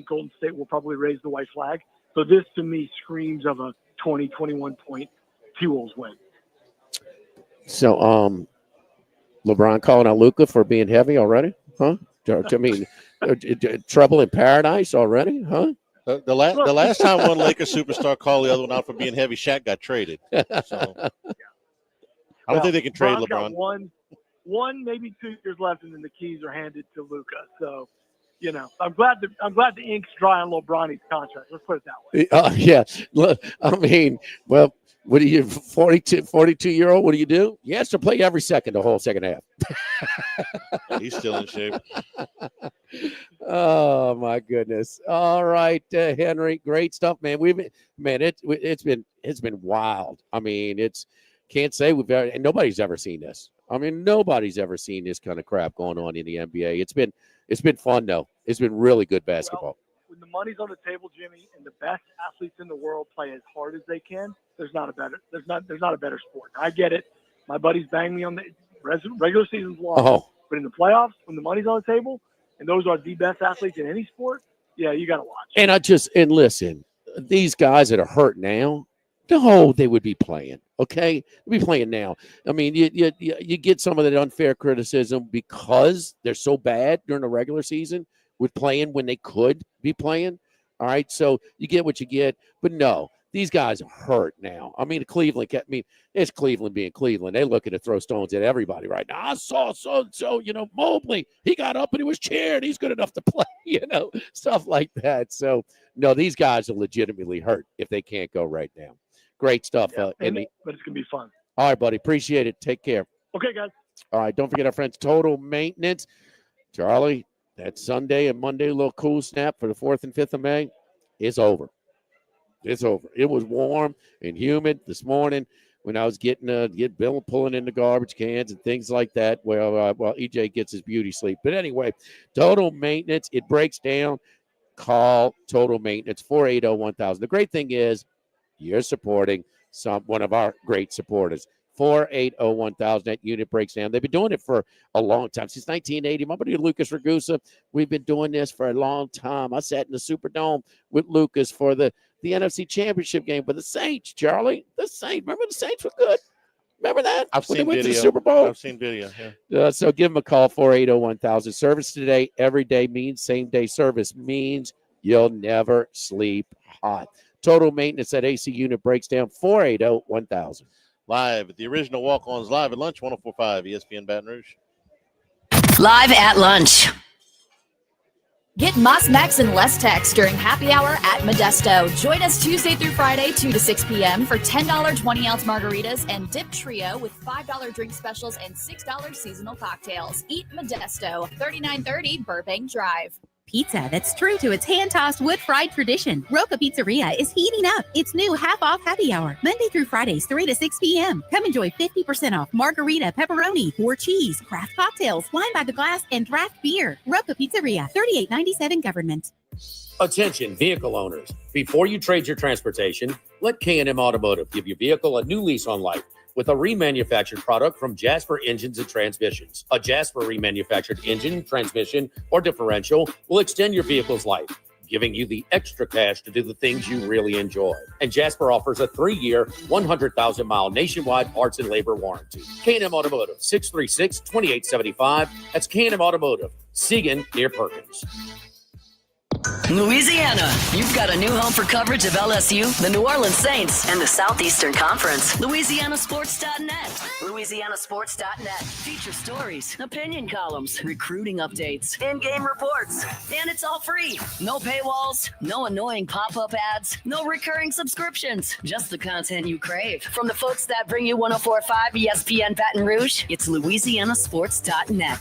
Golden State will probably raise the white flag. So this to me screams of a 20-21 point T-Wolves win. So LeBron calling out Luka for being heavy already, huh? I mean, trouble in paradise already, huh? The last time one Lakers superstar called the other one out for being heavy, Shaq got traded. So I don't think they can trade LeBron. Got one, maybe 2 years left, and then the keys are handed to Luka. So, I'm glad the ink's dry on LeBron's contract. Let's put it that way. Yeah. Look, I mean, well, what are you, 42-year-old? What do you do? He has to play every second, the whole second half. He's still in shape. Oh my goodness! All right, Henry, great stuff, man. It's been wild. I mean, can't say nobody's ever seen this. I mean, nobody's ever seen this kind of crap going on in the NBA. It's been fun though. It's been really good basketball. When the money's on the table, Jimmy, and the best athletes in the world play as hard as they can, there's not a better sport. I get it. My buddies bang me on the regular season's long, but in the playoffs, when the money's on the table, and those are the best athletes in any sport, yeah, you got to watch. And listen, these guys that are hurt now, no, they would be playing. Okay, they'll be playing now. I mean, you get some of that unfair criticism because they're so bad during the regular season with playing when they could be playing. All right, so you get what you get, but no, these guys are hurt now. I mean, it's Cleveland being Cleveland. They're looking to throw stones at everybody right now. I saw so, Mobley, he got up and he was cheered. He's good enough to play, stuff like that. So, no, these guys are legitimately hurt if they can't go right now. Great stuff. But it's going to be fun. All right, buddy. Appreciate it. Take care. Okay, guys. All right, don't forget our friends Total Maintenance. Charlie, that Sunday and Monday little cool snap for the 4th and 5th of May is over. It's over. It was warm and humid this morning when I was get Bill pulling in the garbage cans and things like that. Well, EJ gets his beauty sleep. But anyway, Total Maintenance, it breaks down. Call Total Maintenance, 480-1000. The great thing is you're supporting one of our great supporters. 480-1000. That unit breaks down. They've been doing it for a long time, since 1980. My buddy Lucas Ragusa, we've been doing this for a long time. I sat in the Superdome with Lucas for the NFC Championship game for the Saints, Charlie. The Saints. Remember the Saints were good? Remember that? I've When seen they went video. to the Super Bowl? I've seen video, yeah. So give them a call, 480-1000. Service today, every day means same-day service, means you'll never sleep hot. Total maintenance at AC unit breaks down, 480-1000. Live at the original Walk-Ons live at lunch, 104.5 ESPN Baton Rouge. Live at lunch. Get Moss Max and less text during happy hour at Modesto. Join us Tuesday through Friday, 2 to 6 p.m. for $10 20-ounce margaritas and Dip Trio with $5 drink specials and $6 seasonal cocktails. Eat Modesto, 3930 Burbank Drive. Pizza that's true to its hand-tossed wood-fried tradition. Roca Pizzeria is heating up its new half-off happy hour, Monday through Fridays, 3 to 6 p.m. Come enjoy 50% off margarita, pepperoni, or cheese, craft cocktails, wine by the glass, and draft beer. Roca Pizzeria, 3897 Government. Attention, vehicle owners. Before you trade your transportation, let K&M Automotive give your vehicle a new lease on life with a remanufactured product from Jasper Engines and Transmissions. A Jasper remanufactured engine, transmission, or differential will extend your vehicle's life, giving you the extra cash to do the things you really enjoy. And Jasper offers a 3-year, 100,000-mile nationwide parts and labor warranty. K&M Automotive, 636-2875. That's K&M Automotive, Siegen near Perkins. Louisiana, you've got a new home for coverage of LSU, the New Orleans Saints, and the Southeastern Conference. LouisianaSports.net. LouisianaSports.net. Feature stories, opinion columns, recruiting updates, in-game reports. And it's all free. No paywalls, no annoying pop-up ads, no recurring subscriptions. Just the content you crave. From the folks that bring you 104.5 ESPN Baton Rouge, it's LouisianaSports.net.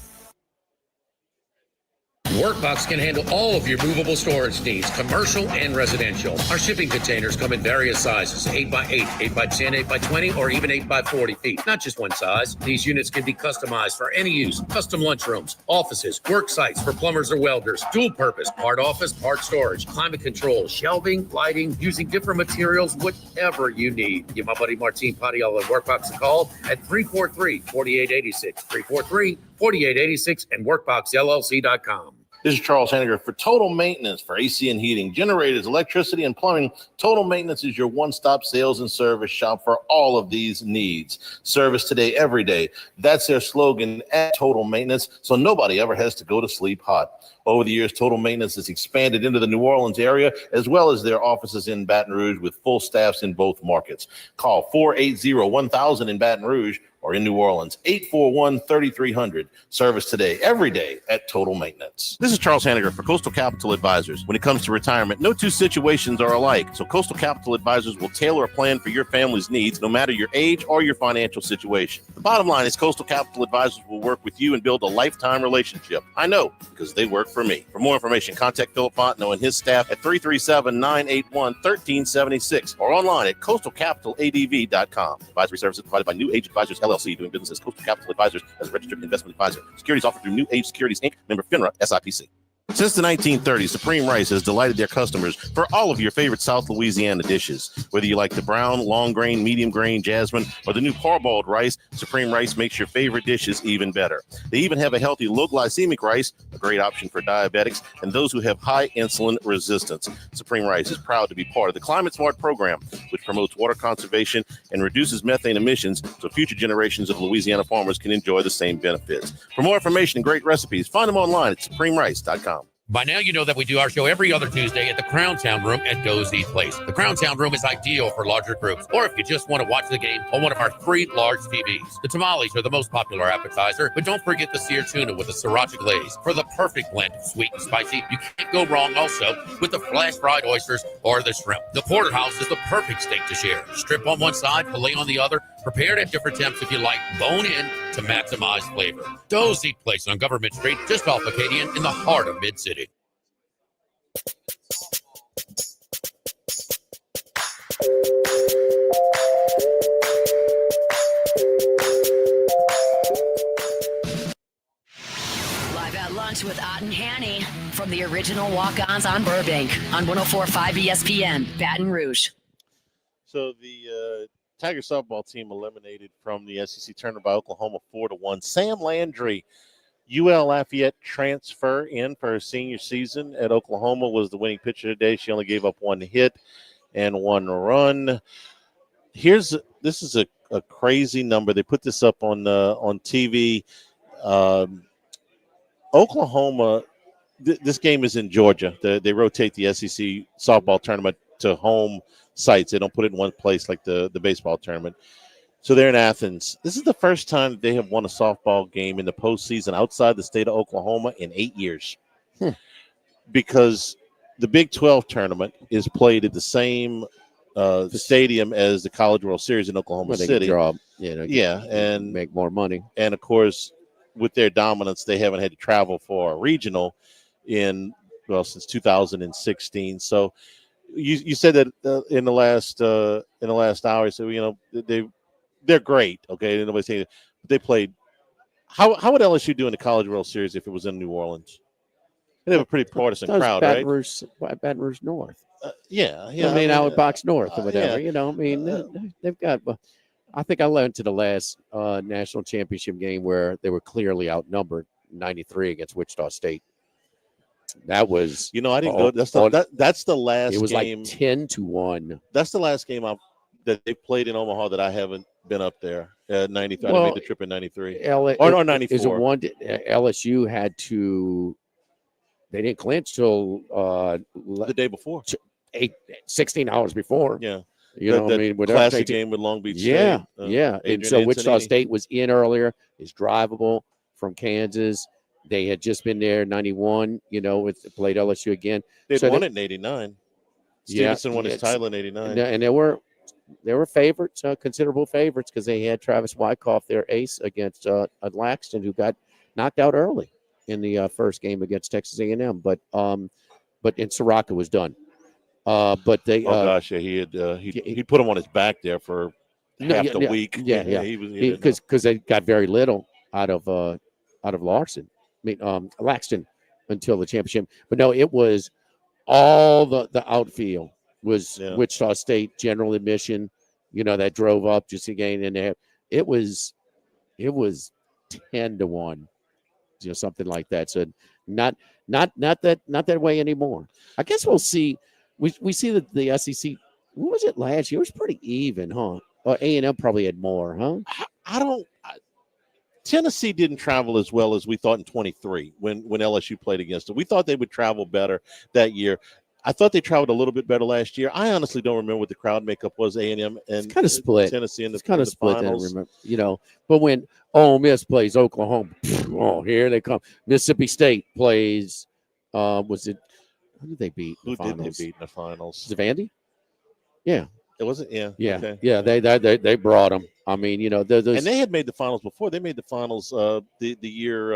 Workbox can handle all of your movable storage needs, commercial and residential. Our shipping containers come in various sizes, 8x8, 8x10, 8x20, or even 8x40 feet. Not just one size. These units can be customized for any use. Custom lunchrooms, offices, work sites for plumbers or welders, dual purpose, part office, part storage, climate control, shelving, lighting, using different materials, whatever you need. Give my buddy Martin Padiella at Workbox a call at 343-4886, 343-4886, and workboxllc.com. This is Charles Henniger. For total maintenance for AC and heating, generators, electricity, and plumbing, Total Maintenance is your one-stop sales and service shop for all of these needs. Service today, every day. That's their slogan at Total Maintenance, so nobody ever has to go to sleep hot. Over the years, Total Maintenance has expanded into the New Orleans area, as well as their offices in Baton Rouge with full staffs in both markets. Call 480-1000 in Baton Rouge or in New Orleans, 841-3300. Service today, every day at Total Maintenance. This is Charles Henniger for Coastal Capital Advisors. When it comes to retirement, no two situations are alike, so Coastal Capital Advisors will tailor a plan for your family's needs, no matter your age or your financial situation. The bottom line is Coastal Capital Advisors will work with you and build a lifetime relationship. I know, because they work for me. For more information, contact Philip Fontenot and his staff at 337-981-1376 or online at coastalcapitaladv.com. Advisory services provided by New Age Advisors LLC, doing business as Coastal Capital Advisors as a registered investment advisor. Securities offered through New Age Securities, Inc., member FINRA, SIPC. Since the 1930s, Supreme Rice has delighted their customers for all of your favorite South Louisiana dishes. Whether you like the brown, long grain, medium grain, jasmine, or the new parboiled rice, Supreme Rice makes your favorite dishes even better. They even have a healthy low glycemic rice, a great option for diabetics and those who have high insulin resistance. Supreme Rice is proud to be part of the Climate Smart program, which promotes water conservation and reduces methane emissions so future generations of Louisiana farmers can enjoy the same benefits. For more information and great recipes, find them online at supremerice.com. By now, you know that we do our show every other Tuesday at the Crown Town Room at Doe's Eat Place. The Crown Town Room is ideal for larger groups, or if you just want to watch the game on one of our 3 large TVs. The tamales are the most popular appetizer, but don't forget the seared tuna with a sriracha glaze for the perfect blend of sweet and spicy. You can't go wrong also with the flash-fried oysters or the shrimp. The porterhouse is the perfect steak to share. Strip on one side, filet on the other, prepared at different temps if you like, bone in to maximize flavor. Doe's Eat Place on Government Street, just off Acadian in the heart of Mid-City. Live at lunch with Ott and Hanny from the original Walk-Ons on Burbank on 104.5 ESPN, Baton Rouge. So the Tiger softball team eliminated from the SEC tournament by Oklahoma 4-1. Sam Landry, UL Lafayette transfer in for her senior season at Oklahoma, was the winning pitcher today. She only gave up 1 hit and 1 run. This is a crazy number. They put this up on TV. Oklahoma. This game is in Georgia. They rotate the SEC softball tournament to home sites. They don't put it in one place like the baseball tournament. So they're in Athens. This is the first time that they have won a softball game in the postseason outside the state of Oklahoma in 8 years. Because the Big 12 tournament is played at the same stadium as the College World Series in Oklahoma City. And make more money. And, of course, with their dominance, they haven't had to travel for a regional since 2016. So you said that in the last hour. So they're great. Okay, nobody's saying they played. How would LSU do in the College World Series if it was in New Orleans? They have a pretty partisan crowd, Baton right? Baton Rouge North. I Box North or whatever. They've got. I think I went to the last national championship game where they were clearly outnumbered, 93 against Wichita State. That was, I didn't go. That's the last. It was game, like 10-1. That's the last game that they played in Omaha that I haven't been up there. 93. I made the trip in 93 or 94. Is it one? LSU had to. They didn't clinch till the day before, 16 hours before. Yeah. Classic game with Long Beach State. Yeah. And so Wichita State was in earlier. It's drivable from Kansas. They had just been there 91, played LSU again. They'd won it in 89. Stevenson won his title in 89. And there were favorites, considerable favorites, because they had Travis Wyckoff, their ace, against Laxton, who got knocked out early in the first game against Texas A&M. But Soraka was done. But they he put him on his back there for half the week. Because they got very little out of Larson. Laxton until the championship. But no, it was all the outfield was Wichita State general admission. That drove up just again, and it was 10-1, something like that. So not that way anymore. I guess we'll see. We see that the SEC. What was it last year? It was pretty even, huh? A&M probably had more, huh? Tennessee didn't travel as well as we thought in 23 when LSU played against them. We thought they would travel better that year. I thought they traveled a little bit better last year. I honestly don't remember what the crowd makeup was. A&M and kind of split. Tennessee in the kind of split. finals. But when Ole Miss plays Oklahoma, here they come. Mississippi State plays. Was it? Who did they beat? Who did they beat in the finals? Was it Vandy? Yeah. It wasn't. Yeah. Okay. Yeah. They brought them. I mean, and they had made the finals before. They made the finals the year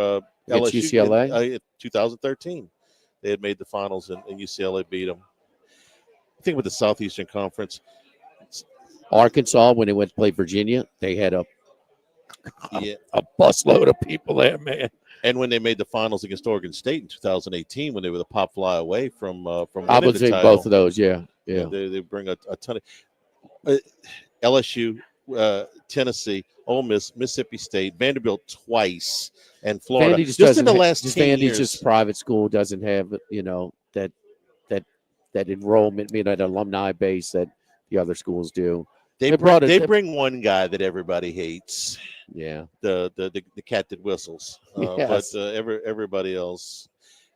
LSU UCLA 2013. They had made the finals and UCLA beat them. I think with the Southeastern Conference, Arkansas when they went to play Virginia, they had a busload of people there, man. And when they made the finals against Oregon State in 2018, when they were the pop fly away from I would say both of those, yeah. They bring a ton of LSU, Tennessee, Ole Miss, Mississippi State, Vanderbilt twice, and Florida. Vandy just in the last 10 Vandy's years. just private school, doesn't have that enrollment, that alumni base that the other schools do. They bring one guy that everybody hates. Yeah, the cat that whistles. Yes. But everybody else,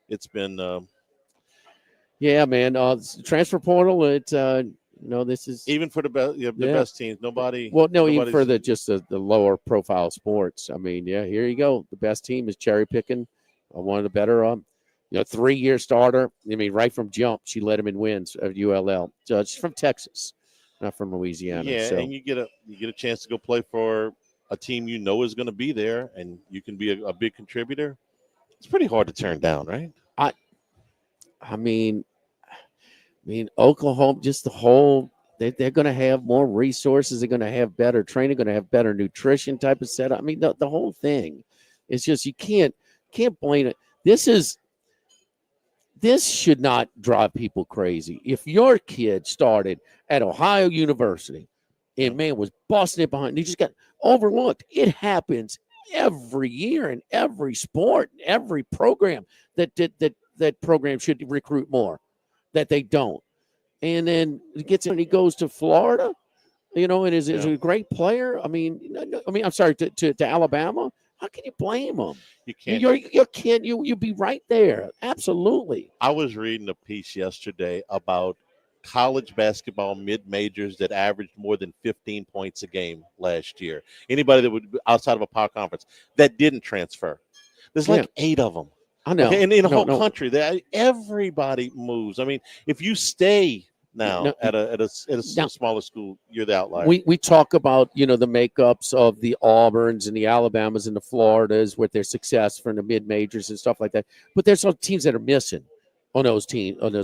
it's been. Yeah, man. Transfer portal. This is even for the best teams. Nobody. Well, no, even for the lower profile sports. I mean, here you go. The best team is cherry picking. One of the better. 3-year starter. I mean, right from jump, she led him in wins of ULL. So she's from Texas, not from Louisiana. Yeah, and you get a chance to go play for a team is going to be there, and you can be a big contributor. It's pretty hard to turn down, right? I mean, Oklahoma, just the whole, they're going to have more resources. They're going to have better training, going to have better nutrition type of setup. I mean, the whole thing. It's just you can't blame it. This should not drive people crazy. If your kid started at Ohio University and man was busting it behind. He just got overlooked. It happens every year in every sport, every program that program should recruit more, that they don't. And then he gets in and he goes to Florida, and is a great player. I mean, I'm sorry, to Alabama. How can you blame him? You can't. You're a kid. You'll be right there. Absolutely. I was reading a piece yesterday about college basketball mid-majors that averaged more than 15 points a game last year. Anybody that would outside of a power conference that didn't transfer. There's like 8 of them. I know. Okay? And in the whole country, everybody moves. I mean, if you stay now at a smaller school, you're the outlier. We talk about the makeups of the Auburns and the Alabamas and the Floridas with their success from the mid majors and stuff like that. But there's some teams that are missing on those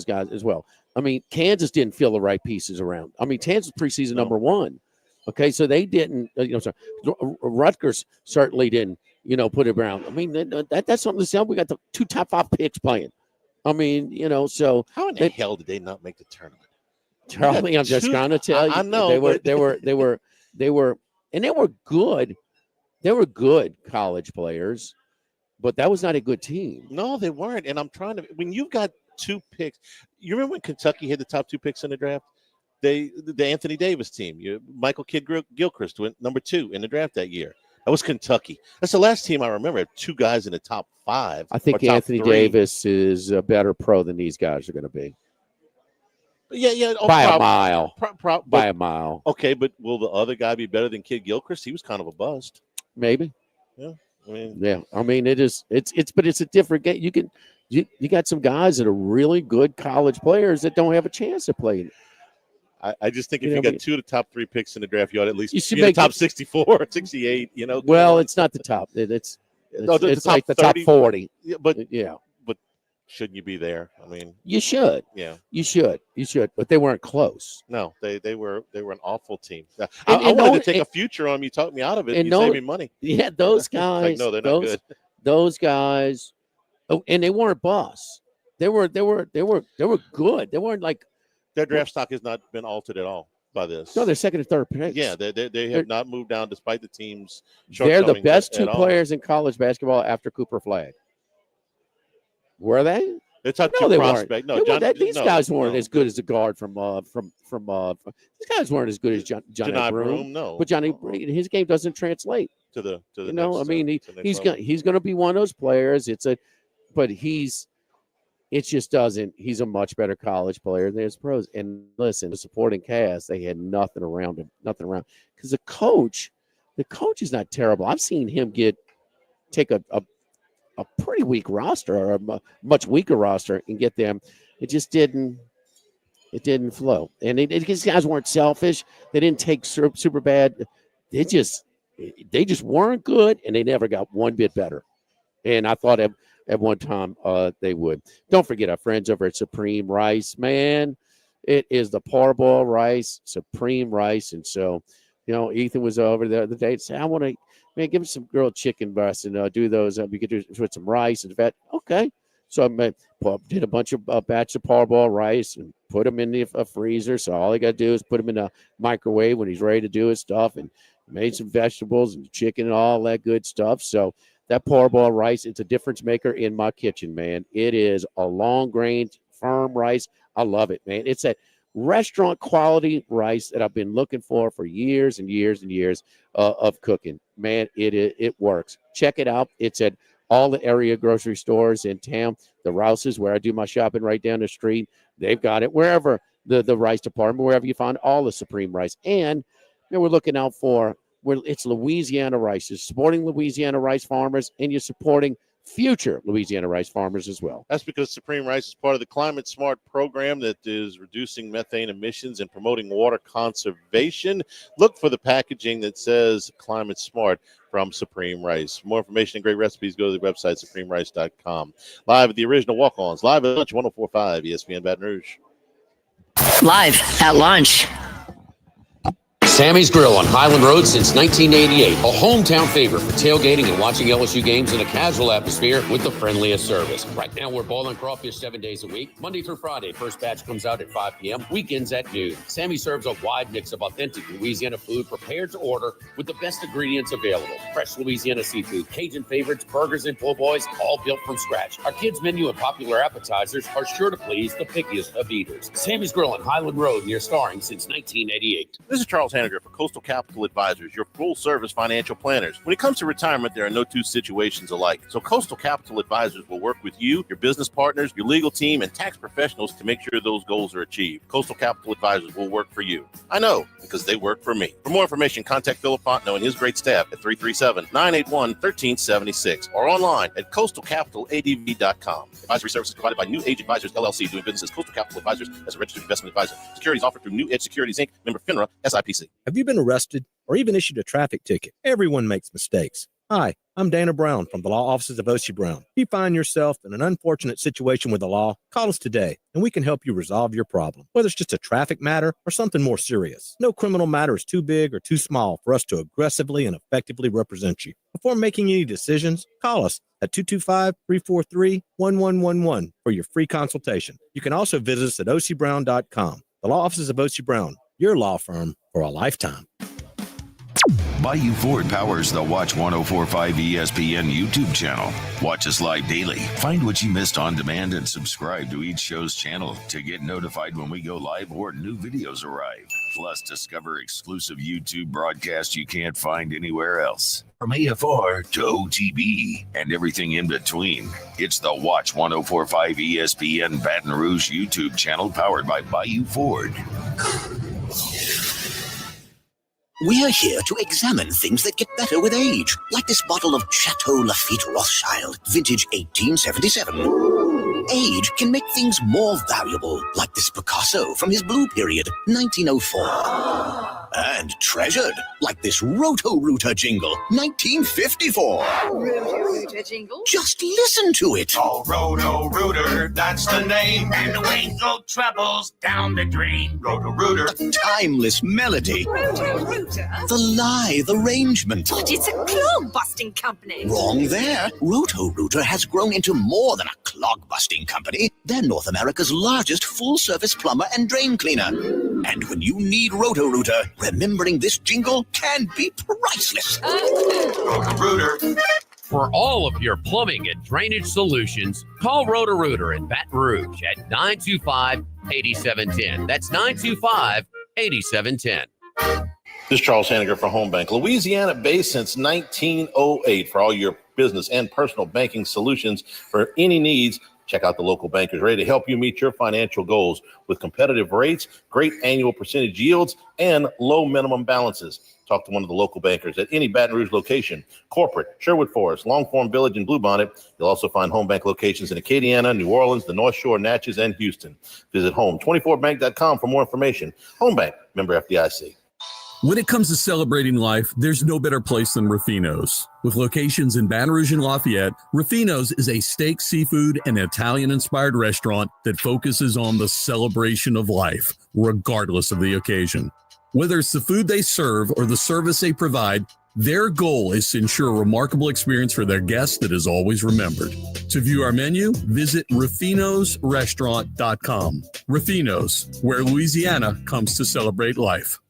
guys as well. I mean, Kansas didn't feel the right pieces around. I mean, Kansas preseason number 1. Okay, so they didn't. Rutgers certainly didn't. Put it around. I mean, that's something to sell. We got the 2 top 5 picks playing. I mean, so how in the hell did they not make the tournament? Charlie, I'm just trying to tell you. I know they were good. They were good college players, but that was not a good team. No, they weren't. And I'm trying to. When you've got 2 picks, you remember when Kentucky had the top 2 picks in the draft? The Anthony Davis team. Michael Kidd-Gilchrist went number 2 in the draft that year. That was Kentucky. That's the last team I remember. 2 guys in the top 5. I think Anthony Davis is a better pro than these guys are going to be. Yeah. By a mile. By a mile. Okay, but will the other guy be better than Kidd-Gilchrist? He was kind of a bust. Maybe. Yeah. I mean, it's a different game. You got some guys that are really good college players that don't have a chance to play. I just think if you got 2 of the top 3 picks in the draft, you ought to at least be in the top 64, 68. Well, it's not the top. It's like the top 40. Yeah, but shouldn't you be there? I mean, you should. Yeah, you should. But they weren't close. No, they were an awful team. I wanted to take a future on them. You talked me out of it. And you saved me money. Yeah, those guys. No, they're not good. Those guys. Oh, and they weren't boss. They were good. They weren't like their draft stock has not been altered at all by this. No, they're second and third picks. Yeah, they have not moved down despite the teams. They're the best 2 players in college basketball after Cooper Flagg. Were they? It's not no, they prospect. weren't. No, these guys weren't as good as the guard from. These guys weren't as good as Johnny Broom. No, but Johnny, his game doesn't translate to the. Next, I mean, he's going to be one of those players. It just doesn't. He's a much better college player than his pros. And listen, the supporting cast, they had nothing around him, because the coach is not terrible. I've seen him take a pretty weak roster or a much weaker roster and get them. It just didn't. It didn't flow. And these guys weren't selfish. They didn't take super bad. They just weren't good, and they never got one bit better. And I thought at one time they would. Don't forget our friends over at Supreme Rice, man. It is the parboiled rice, Supreme Rice. And so, Ethan was over there the other day and said, I want to, man, give me some grilled chicken breasts and do those. We could do with some rice and fat. Okay. So I did a bunch of batch of parboiled rice and put them in the freezer. So all I got to do is put them in the microwave when he's ready to do his stuff, and made some vegetables and chicken and all that good stuff. So that parboiled rice, it's a difference maker in my kitchen, man. It is a long grain, firm rice. I love it, man. It's that restaurant quality rice that I've been looking for years and years and years of cooking. Man, it works. Check it out. It's at all the area grocery stores in town. The Rouse's, where I do my shopping right down the street, they've got it. Wherever the rice department, wherever you find all the Supreme Rice. And we're looking out for it's Louisiana rice. You're supporting Louisiana rice farmers, and you're supporting future Louisiana rice farmers as well. That's because Supreme Rice is part of the Climate Smart program that is reducing methane emissions and promoting water conservation. Look for the packaging that says Climate Smart from Supreme Rice. For more information and great recipes, go to the website, supremerice.com. Live at the original Walk-Ons, live at lunch, 104.5 ESPN Baton Rouge. Live at lunch. Sammy's Grill on Highland Road since 1988. A hometown favorite for tailgating and watching LSU games in a casual atmosphere with the friendliest service. Right now, we're boiling crawfish 7 days a week. Monday through Friday, first batch comes out at 5 p.m. Weekends at noon. Sammy serves a wide mix of authentic Louisiana food prepared to order with the best ingredients available. Fresh Louisiana seafood, Cajun favorites, burgers, and po' boys, all built from scratch. Our kids' menu and popular appetizers are sure to please the pickiest of eaters. Sammy's Grill on Highland Road near Starring since 1988. This is Charles Hanniger for Coastal Capital Advisors, your full-service financial planners. When it comes to retirement, there are no two situations alike. So Coastal Capital Advisors will work with you, your business partners, your legal team, and tax professionals to make sure those goals are achieved. Coastal Capital Advisors will work for you. I know, because they work for me. For more information, contact Philip Fontenot and his great staff at 337-981-1376 or online at coastalcapitaladv.com. Advisory services provided by New Age Advisors, LLC, doing business as Coastal Capital Advisors as a registered investment advisor. Securities offered through New Edge Securities, Inc., member FINRA, SIPC. Have you been arrested or even issued a traffic ticket? Everyone makes mistakes. Hi, I'm Dana Brown from the law offices of O.C. Brown. If you find yourself in an unfortunate situation with the law, call us today and we can help you resolve your problem, whether it's just a traffic matter or something more serious. No criminal matter is too big or too small for us to aggressively and effectively represent you. Before making any decisions, call us at 225-343-1111 for your free consultation. You can also visit us at ocbrown.com. The law offices of O.C. Brown, your law firm for a lifetime. Bayou Ford powers the Watch 1045 ESPN YouTube channel. Watch us live daily. Find what you missed on demand and subscribe to each show's channel to get notified when we go live or new videos arrive. Plus, discover exclusive YouTube broadcasts you can't find anywhere else. From AFR to OTB and everything in between, it's the Watch 1045 ESPN Baton Rouge YouTube channel powered by Bayou Ford. We're here to examine things that get better with age, like this bottle of Chateau Lafite Rothschild, vintage 1877. Age can make things more valuable, like this Picasso from his Blue Period, 1904. And treasured, like this Roto-Rooter jingle, 1954. Roto-Rooter jingle? Just listen to it. Oh, Roto-Rooter, that's the name. And away go troubles down the drain. Roto-Rooter. A timeless melody. Roto-Rooter? The lithe arrangement. But it's a clog-busting company. Wrong there. Roto-Rooter has grown into more than a clog-busting company. They're North America's largest full-service plumber and drain cleaner. And when you need Roto-Rooter, remembering this jingle can be priceless. Roto-Rooter. For all of your plumbing and drainage solutions, call Roto-Rooter in Baton Rouge at 925-8710. That's 925-8710. This is Charles Hanniger for Home Bank. Louisiana based since 1908 for all your business and personal banking solutions for any needs. Check out the local bankers ready to help you meet your financial goals with competitive rates, great annual percentage yields, and low minimum balances. Talk to one of the local bankers at any Baton Rouge location, corporate, Sherwood Forest, Longform Village, and Bluebonnet. You'll also find home bank locations in Acadiana, New Orleans, the North Shore, Natchez, and Houston. Visit home24bank.com for more information. Home Bank, member FDIC. When it comes to celebrating life, there's no better place than Ruffino's. With locations in Baton Rouge and Lafayette, Ruffino's is a steak, seafood, and Italian-inspired restaurant that focuses on the celebration of life, regardless of the occasion. Whether it's the food they serve or the service they provide, their goal is to ensure a remarkable experience for their guests that is always remembered. To view our menu, visit ruffinosrestaurant.com. Ruffino's, where Louisiana comes to celebrate life.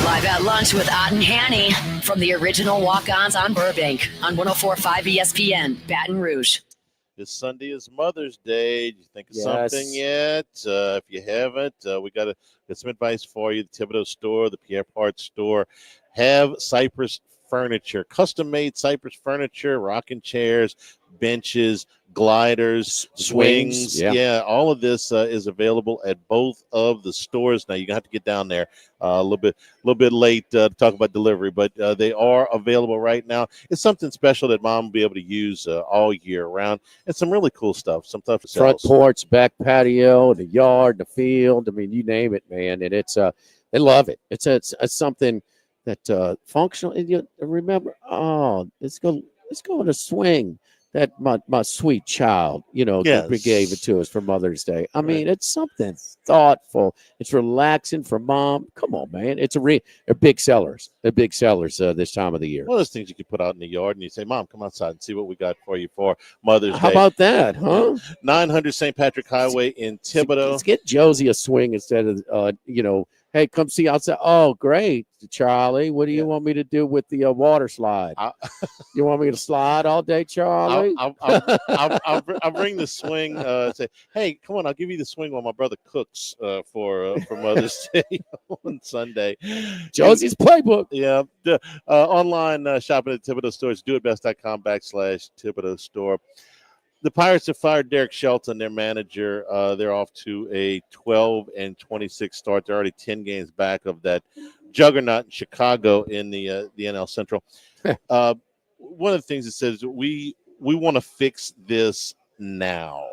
Live at lunch with Ott and Hanny from the original Walk-Ons on Burbank on 104.5 ESPN, Baton Rouge. This Sunday is Mother's Day. Did you think of Yes. something yet? If you haven't, we got some advice for you. The Thibodeau store, the Pierre Part store, have Cypress furniture, custom-made Cypress furniture, rocking chairs, benches, gliders, swings. Yeah. All of this is available at both of the stores. Now, you're going to have to get down there a little bit late to talk about delivery, but they are available right now. It's something special that Mom will be able to use all year round. And some really cool stuff. Some stuff for Front sales. porch, back patio, the yard, the field. I mean, you name it, man. And it's they love it. It's something that functional. And you remember, it's going to swing. that my sweet child, Yes. gave it to us for Mother's Day. I mean, it's something thoughtful. It's relaxing for mom. Come on, man. They're big sellers. They're big sellers this time of the year. One of those things you can put out in the yard and you say, Mom, come outside and see what we got for you for Mother's How Day. about that, huh? 900 St. Patrick Highway in Thibodaux. Let's get Josie a swing instead of, hey, come see outside. Oh, great, Charlie. What do you want me to do with the water slide? You want me to slide all day, Charlie? I'll bring the swing. Say, hey, come on! I'll give you the swing while my brother cooks for Mother's Day on Sunday. Josie's playbook. Yeah. Online shopping at Thibodaux stores. DoItBest.com/Thibodaux store. The Pirates have fired Derek Shelton, their manager. They're off to a 12-26 start. They're already 10 games back of that juggernaut in Chicago in the NL Central. One of the things it says we want to fix this now.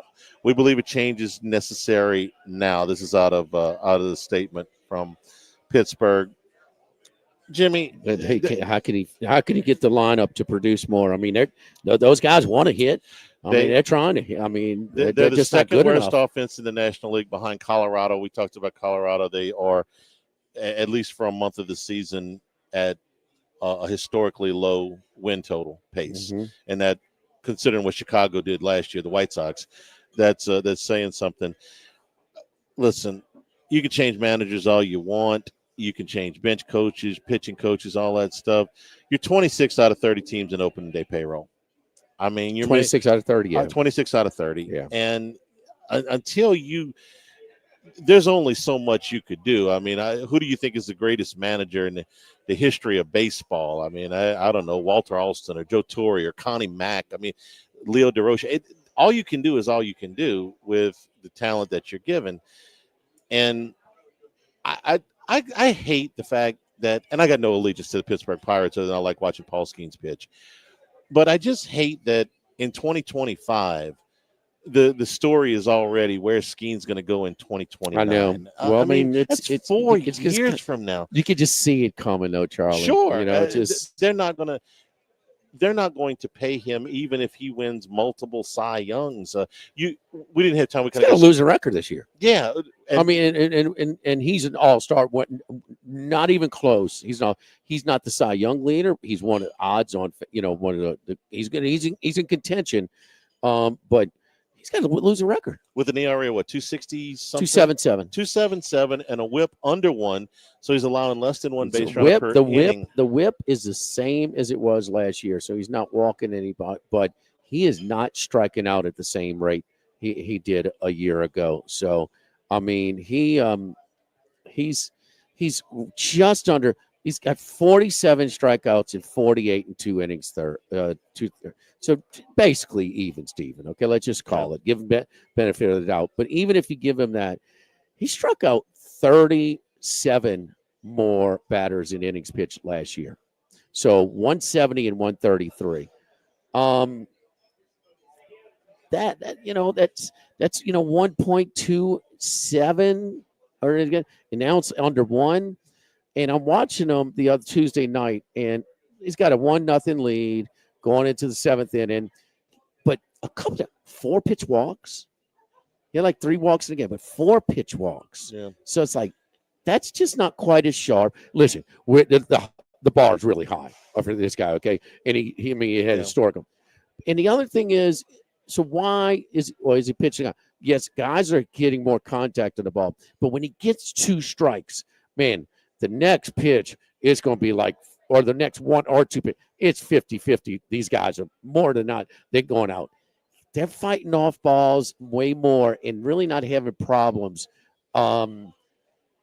We believe a change is necessary now. This is out of the statement from Pittsburgh. Jimmy, how can he get the lineup to produce more? I mean, those guys want to hit. They're trying to. I mean, they're just the second not good worst enough. offense in the National League behind Colorado. We talked about Colorado. They are, at least for a month of the season, at a historically low win total pace, and that, considering what Chicago did last year, the White Sox, that's saying something. Listen, you can change managers all you want. You can change bench coaches, pitching coaches, all that stuff. You're 26 out of 30 teams in opening day payroll. I mean, you're 26 out of 30. Yeah, 26 out of 30. Yeah, and until there's only so much you could do. I mean, who do you think is the greatest manager in the history of baseball? I mean, I don't know, Walter Alston or Joe Torre or Connie Mack. I mean, Leo DeRocha. All you can do is all you can do with the talent that you're given. And I hate the fact that, and I got no allegiance to the Pittsburgh Pirates other than I like watching Paul Skeens pitch. But I just hate that in 2025, the story is already where Skeen's going to go in 2029. I know. Well, I mean, it's 4 years from now. You could just see it coming, though, Charlie. Sure, just they're not going to pay him even if he wins multiple Cy Youngs. We didn't have time. We he's going to lose a record this year. Yeah, I mean, and he's an all-star. Not even close. He's not the Cy Young leader. He's one of the odds on. One of the he's in contention, but he's got to lose a record with an ERA what 260 something 277 and a WHIP under 1, so he's allowing less than one base runner per inning. The WHIP is the same as it was last year, so he's not walking anybody, but he is not striking out at the same rate he did a year ago. So I mean, he's just under. He's got 47 strikeouts in 48 and 2 innings. So basically even, Steven. Okay, let's just call it. Give him benefit of the doubt. But even if you give him that, he struck out 37 more batters in innings pitched last year. So 170 and 133. That's 1.27 or again, and now it's under 1. And I'm watching him the other Tuesday night, and he's got a 1-0 lead going into the 7th inning. But a couple of 4 pitch walks. He had like 3 walks in the game, but 4 pitch walks. Yeah. So it's like that's just not quite as sharp. Listen, the bar is really high for this guy, okay? And he had historical. And the other thing is, so why is he pitching out? Yes, guys are getting more contact on the ball, but when he gets 2 strikes, man, the next pitch is going to be like, or the next 1 or 2 pitch, it's 50-50. These guys are more than not, they're going out. They're fighting off balls way more and really not having problems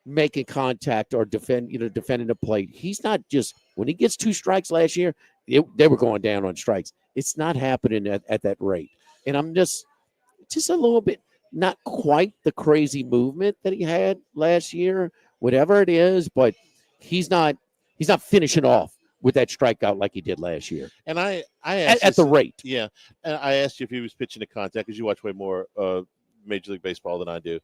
making contact or defending the plate. He's not just, when he gets 2 strikes last year, they were going down on strikes. It's not happening at that rate. And I'm just a little bit, not quite the crazy movement that he had last year, whatever it is, but he's not finishing off with that strikeout like he did last year. And I asked at the rate. Yeah. And I asked you if he was pitching to contact because you watch way more Major League Baseball than I do.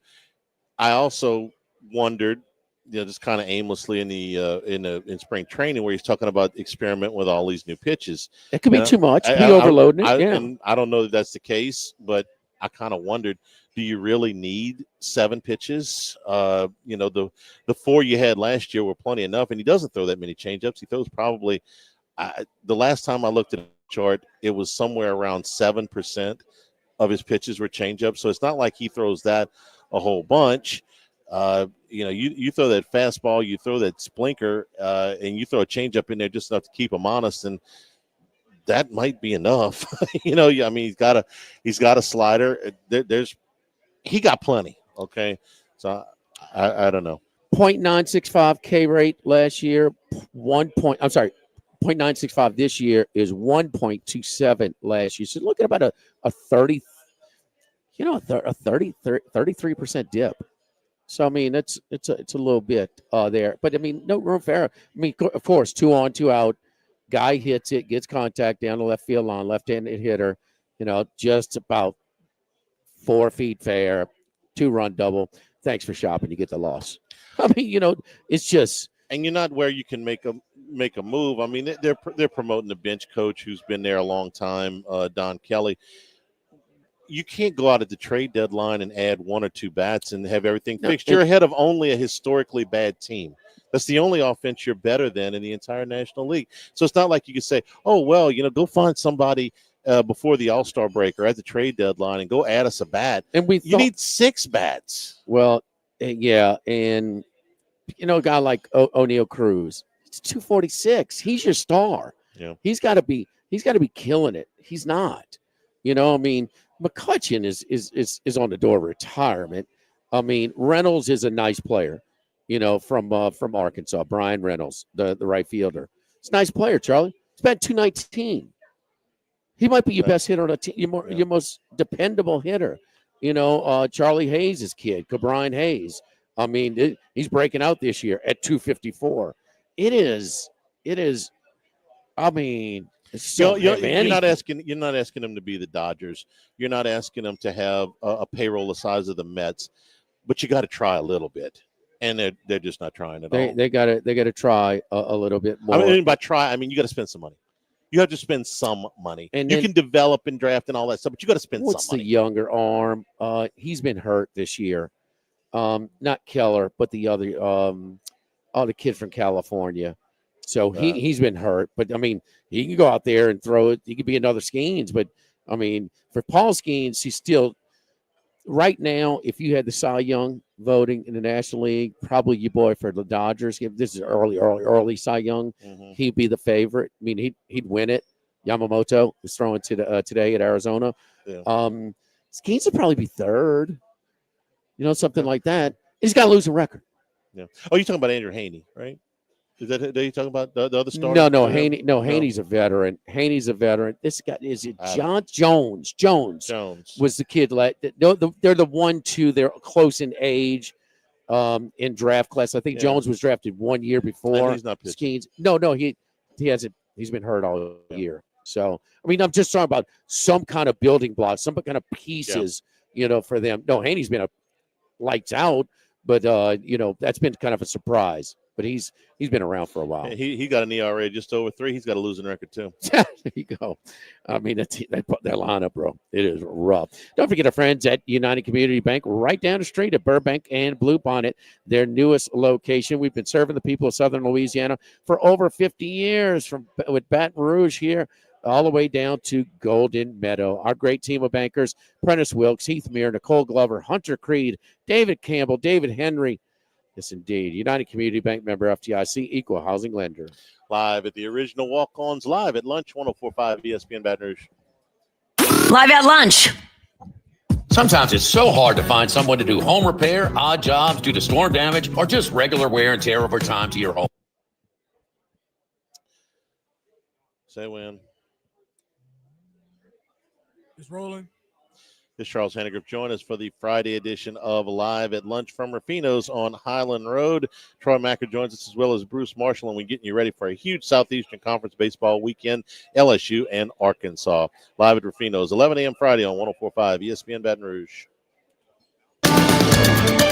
I also wondered just kind of aimlessly in spring training, where he's talking about experiment with all these new pitches. It could be too much. Could be overloading it. Yeah. And I don't know that that's the case, but I kind of wondered, do you really need 7 pitches? The 4 you had last year were plenty enough, and he doesn't throw that many changeups. He throws probably the last time I looked at the chart, it was somewhere around 7% of his pitches were changeups. So it's not like he throws that a whole bunch. You throw that fastball, you throw that splinker, and you throw a changeup in there just enough to keep him honest, and that might be enough. He's got a slider. He got plenty. Okay, so I don't know. 0.965 K rate last year. 0.965 this year is 1.27 last year. So look at about a 30, a 33% dip. So I mean, it's a little bit there, but I mean, no room for error. I mean, of course, 2 on, 2 out. Guy hits it, gets contact down the left field line, left-handed hitter. Just about 4 feet fair, 2-run double. Thanks for shopping. You get the loss. I mean, it's just. And you're not where you can make a move. I mean, they're promoting the bench coach who's been there a long time, Don Kelly. You can't go out at the trade deadline and add 1 or 2 bats and have everything fixed. You're ahead of only a historically bad team. That's the only offense you're better than in the entire National League. So it's not like you can say, oh, well, go find somebody before the All-Star break or at the trade deadline and go add us a bat. And you need 6 bats. Well, yeah, and a guy like O'Neal Cruz, it's 246. He's your star. Yeah, he's got to be killing it. He's not. I mean, McCutchen is on the door of retirement. I mean, Reynolds is a nice player, from Arkansas. Brian Reynolds, the right fielder. It's a nice player, Charlie. He's batting 219. He might be your best hitter on a team, your most dependable hitter. Charlie Hayes' kid, Cabrian Hayes. I mean, he's breaking out this year at 254. It is. I mean, you're not asking them to be the Dodgers. You're not asking them to have a payroll the size of the Mets, but you got to try a little bit, and they're just not trying at all. They got to try a little bit more. I mean, by try, I mean you got to spend some money. You have to spend some money, and you can develop and draft and all that stuff, but you got to spend some money. What's the younger arm? He's been hurt this year. Not Keller, but the other, the kid from California. So he's been hurt, but I mean, he can go out there and throw it. He could be another Skeens, but I mean, for Paul Skeens, he's still right now. If you had the Cy Young voting in the National League, probably your boy for the Dodgers. If this is early Cy Young, he'd be the favorite. I mean, he'd win it. Yamamoto was throwing today at Arizona. Yeah. Skeens would probably be third. Something like that. He's got a losing record. Yeah. Oh, you're talking about Andrew Haney, right? Is that you talking about the other starter? No, Haney. No, Haney's a veteran. Haney's a veteran. This guy is it John Jones. Jones was the kid. They're the 1-2. They're close in age, in draft class. I think Jones was drafted 1 year before. He's not pitching. Skeens. No, he hasn't. He's been hurt all year. So I mean, I'm just talking about some kind of building blocks, some kind of pieces, for them. No, Haney's been a lights out, but that's been kind of a surprise. But he's been around for a while. He got an ERA just over 3. He's got a losing record too. There you go. I mean, that lineup, bro, it is rough. Don't forget our friends at United Community Bank, right down the street at Burbank and Blue Bonnet, their newest location. We've been serving the people of Southern Louisiana for over 50 years, with Baton Rouge here all the way down to Golden Meadow. Our great team of bankers: Prentice Wilkes, Heath Meir, Nicole Glover, Hunter Creed, David Campbell, David Henry. Yes, indeed. United Community Bank, member FDIC, equal housing lender. Live at the original Walk-Ons, live at lunch, 104.5 ESPN Baton Rouge. Live at lunch. Sometimes it's so hard to find someone to do home repair, odd jobs due to storm damage, or just regular wear and tear over time to your home. Say when. It's rolling. This is Charles Hannegriff. Join us for the Friday edition of Live at Lunch from Rufino's on Highland Road. Troy Macker joins us, as well as Bruce Marshall, and we're getting you ready for a huge Southeastern Conference baseball weekend, LSU and Arkansas. Live at Rufino's, 11 a.m. Friday on 104.5 ESPN Baton Rouge.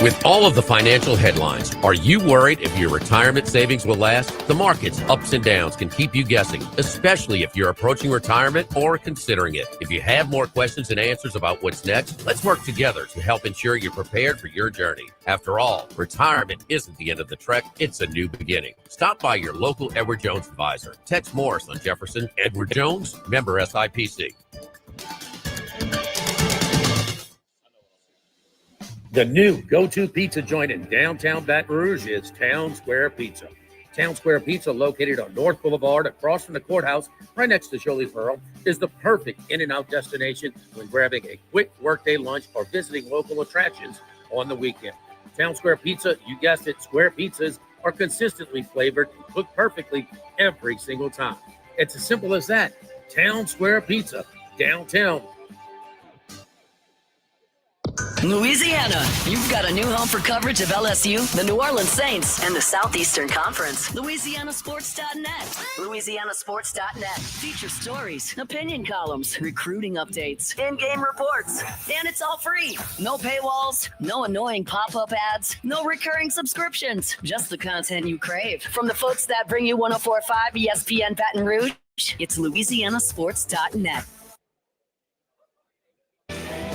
With all of the financial headlines, are you worried if your retirement savings will last? The market's ups and downs can keep you guessing, especially if you're approaching retirement or considering it. If you have more questions and answers about what's next, let's work together to help ensure you're prepared for your journey. After all, retirement isn't the end of the trek, it's a new beginning. Stop by your local Edward Jones advisor. Tex Morris on Jefferson. Edward Jones, member SIPC. The new go-to pizza joint in downtown Baton Rouge is Town Square Pizza. Town Square Pizza, located on North Boulevard across from the courthouse, right next to Jolie Pearl, is the perfect in-and-out destination when grabbing a quick workday lunch or visiting local attractions on the weekend. Town Square Pizza, you guessed it, square pizzas are consistently flavored and cooked perfectly every single time. It's as simple as that. Town Square Pizza, downtown. Louisiana, you've got a new home for coverage of LSU, the New Orleans Saints, and the Southeastern Conference. LouisianaSports.net. LouisianaSports.net. Feature stories, opinion columns, recruiting updates, in-game reports. And it's all free. No paywalls, no annoying pop-up ads, no recurring subscriptions. Just the content you crave. From the folks that bring you 104.5 ESPN Baton Rouge, it's LouisianaSports.net.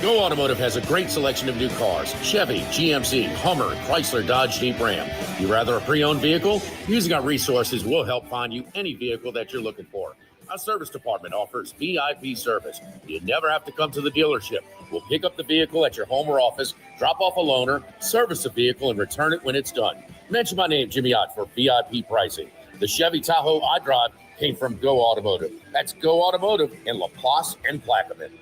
Go Automotive has a great selection of new cars: Chevy, GMC, Hummer, Chrysler, Dodge, Jeep, Ram. You rather a pre-owned vehicle? Using our resources, we'll help find you any vehicle that you're looking for. Our service department offers VIP service. You never have to come to the dealership. We'll pick up the vehicle at your home or office, drop off a loaner, service the vehicle, and return it when it's done. Mention my name, Jimmy Ott, for VIP pricing. The Chevy Tahoe I drive came from Go Automotive. That's Go Automotive in La Place and Plaquemine.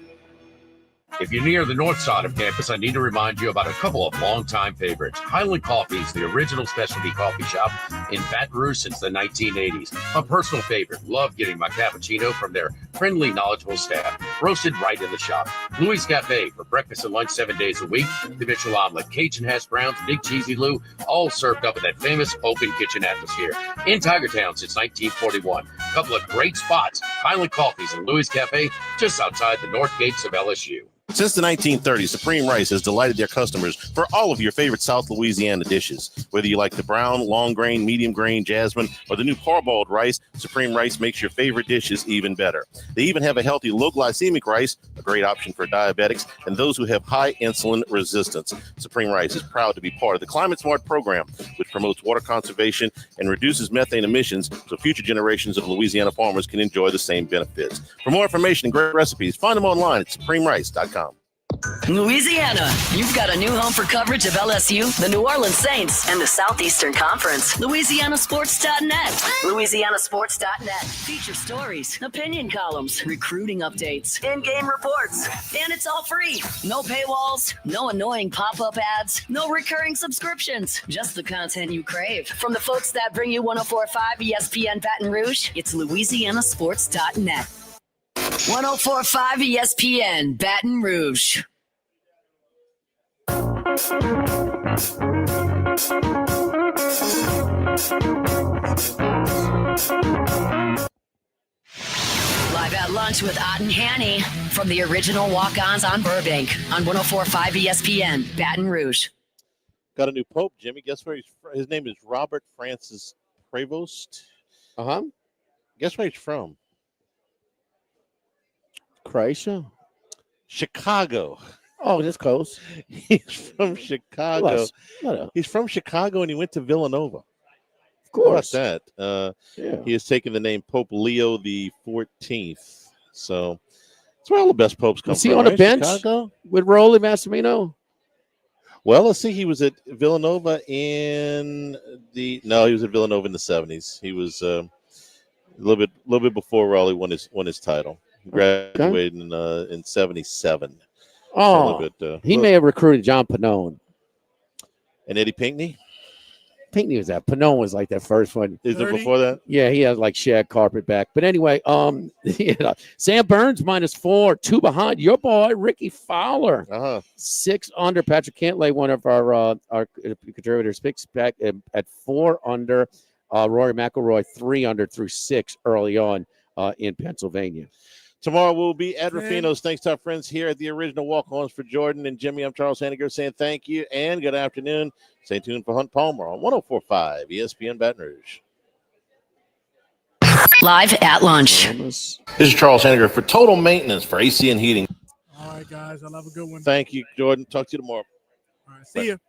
If you're near the north side of campus, I need to remind you about a couple of longtime favorites. Highland Coffee is the original specialty coffee shop in Baton Rouge since the 1980s. My personal favorite. Love getting my cappuccino from their friendly, knowledgeable staff, roasted right in the shop. Louis Cafe for breakfast and lunch 7 days a week. Conventional omelet, Cajun hash browns, Big Cheesy Lou, all served up in that famous open kitchen atmosphere. In Tigertown since 1941. A couple of great spots. Highland Coffees and Louis Cafe just outside the north gates of LSU. Since the 1930s, Supreme Rice has delighted their customers for all of your favorite South Louisiana dishes. Whether you like the brown, long grain, medium grain, jasmine, or the new parboiled rice, Supreme Rice makes your favorite dishes even better. They even have a healthy low glycemic rice, a great option for diabetics and those who have high insulin resistance. Supreme Rice is proud to be part of the Climate Smart program, which promotes water conservation and reduces methane emissions so future generations of Louisiana farmers can enjoy the same benefits. For more information and great recipes, find them online at supremerice.com. Louisiana, you've got a new home for coverage of LSU, the New Orleans Saints, and the Southeastern Conference. LouisianaSports.net. LouisianaSports.net. Feature stories, opinion columns, recruiting updates, in-game reports. And it's all free. No paywalls, no annoying pop-up ads, no recurring subscriptions. Just the content you crave. From the folks that bring you 104.5 ESPN Baton Rouge, it's LouisianaSports.net. 104.5 ESPN Baton Rouge. Live at lunch with Ott and Hanny from the original Walkons on Burbank on 104.5 ESPN Baton Rouge. Got a new pope, Jimmy. Guess where he's from? His name is Robert Francis Prevost. Guess where he's from? Croatia? Chicago. Oh, that's close. He's from Chicago. He's from Chicago, and he went to Villanova. Of course. How about that? He has taken the name Pope Leo the 14th. So that's where all the best popes come Was from. he on the right? bench Chicago? with Rolly Massimino? Well, let's see. He was at Villanova he was at Villanova in the 70s. He was a little bit before Raleigh won his title. He graduated in 77. Oh, he may have recruited John Pannone. And Eddie Pinckney? Pinckney was that. Pannone was like that first one. Is it before that? Yeah, he had like shag carpet back. But anyway, Sam Burns -4, 2 behind. Your boy, Ricky Fowler. 6 under. Patrick Cantlay, one of our contributors, picks back at 4 under. Rory McIlroy, 3 under through 6 early on in Pennsylvania. Tomorrow we'll be at Rufino's. Thanks to our friends here at the original Walk-Ons. For Jordan and Jimmy, I'm Charles Hanniger saying thank you and good afternoon. Stay tuned for Hunt Palmer on 104.5 ESPN Baton Rouge. Live at lunch. This is Charles Hanniger for Total Maintenance for AC and Heating. All right, guys. I'll have a good one. Thank you, Jordan. Talk to you tomorrow. All right, see you.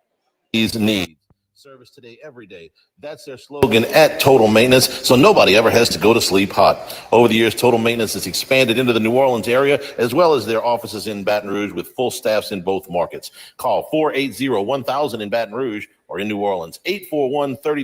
These needs. Service today, every day. That's their slogan at Total Maintenance, so nobody ever has to go to sleep hot. Over the years, Total Maintenance has expanded into the New Orleans area, as well as their offices in Baton Rouge with full staffs in both markets. Call 480-1000 in Baton Rouge or in New Orleans, 841-30.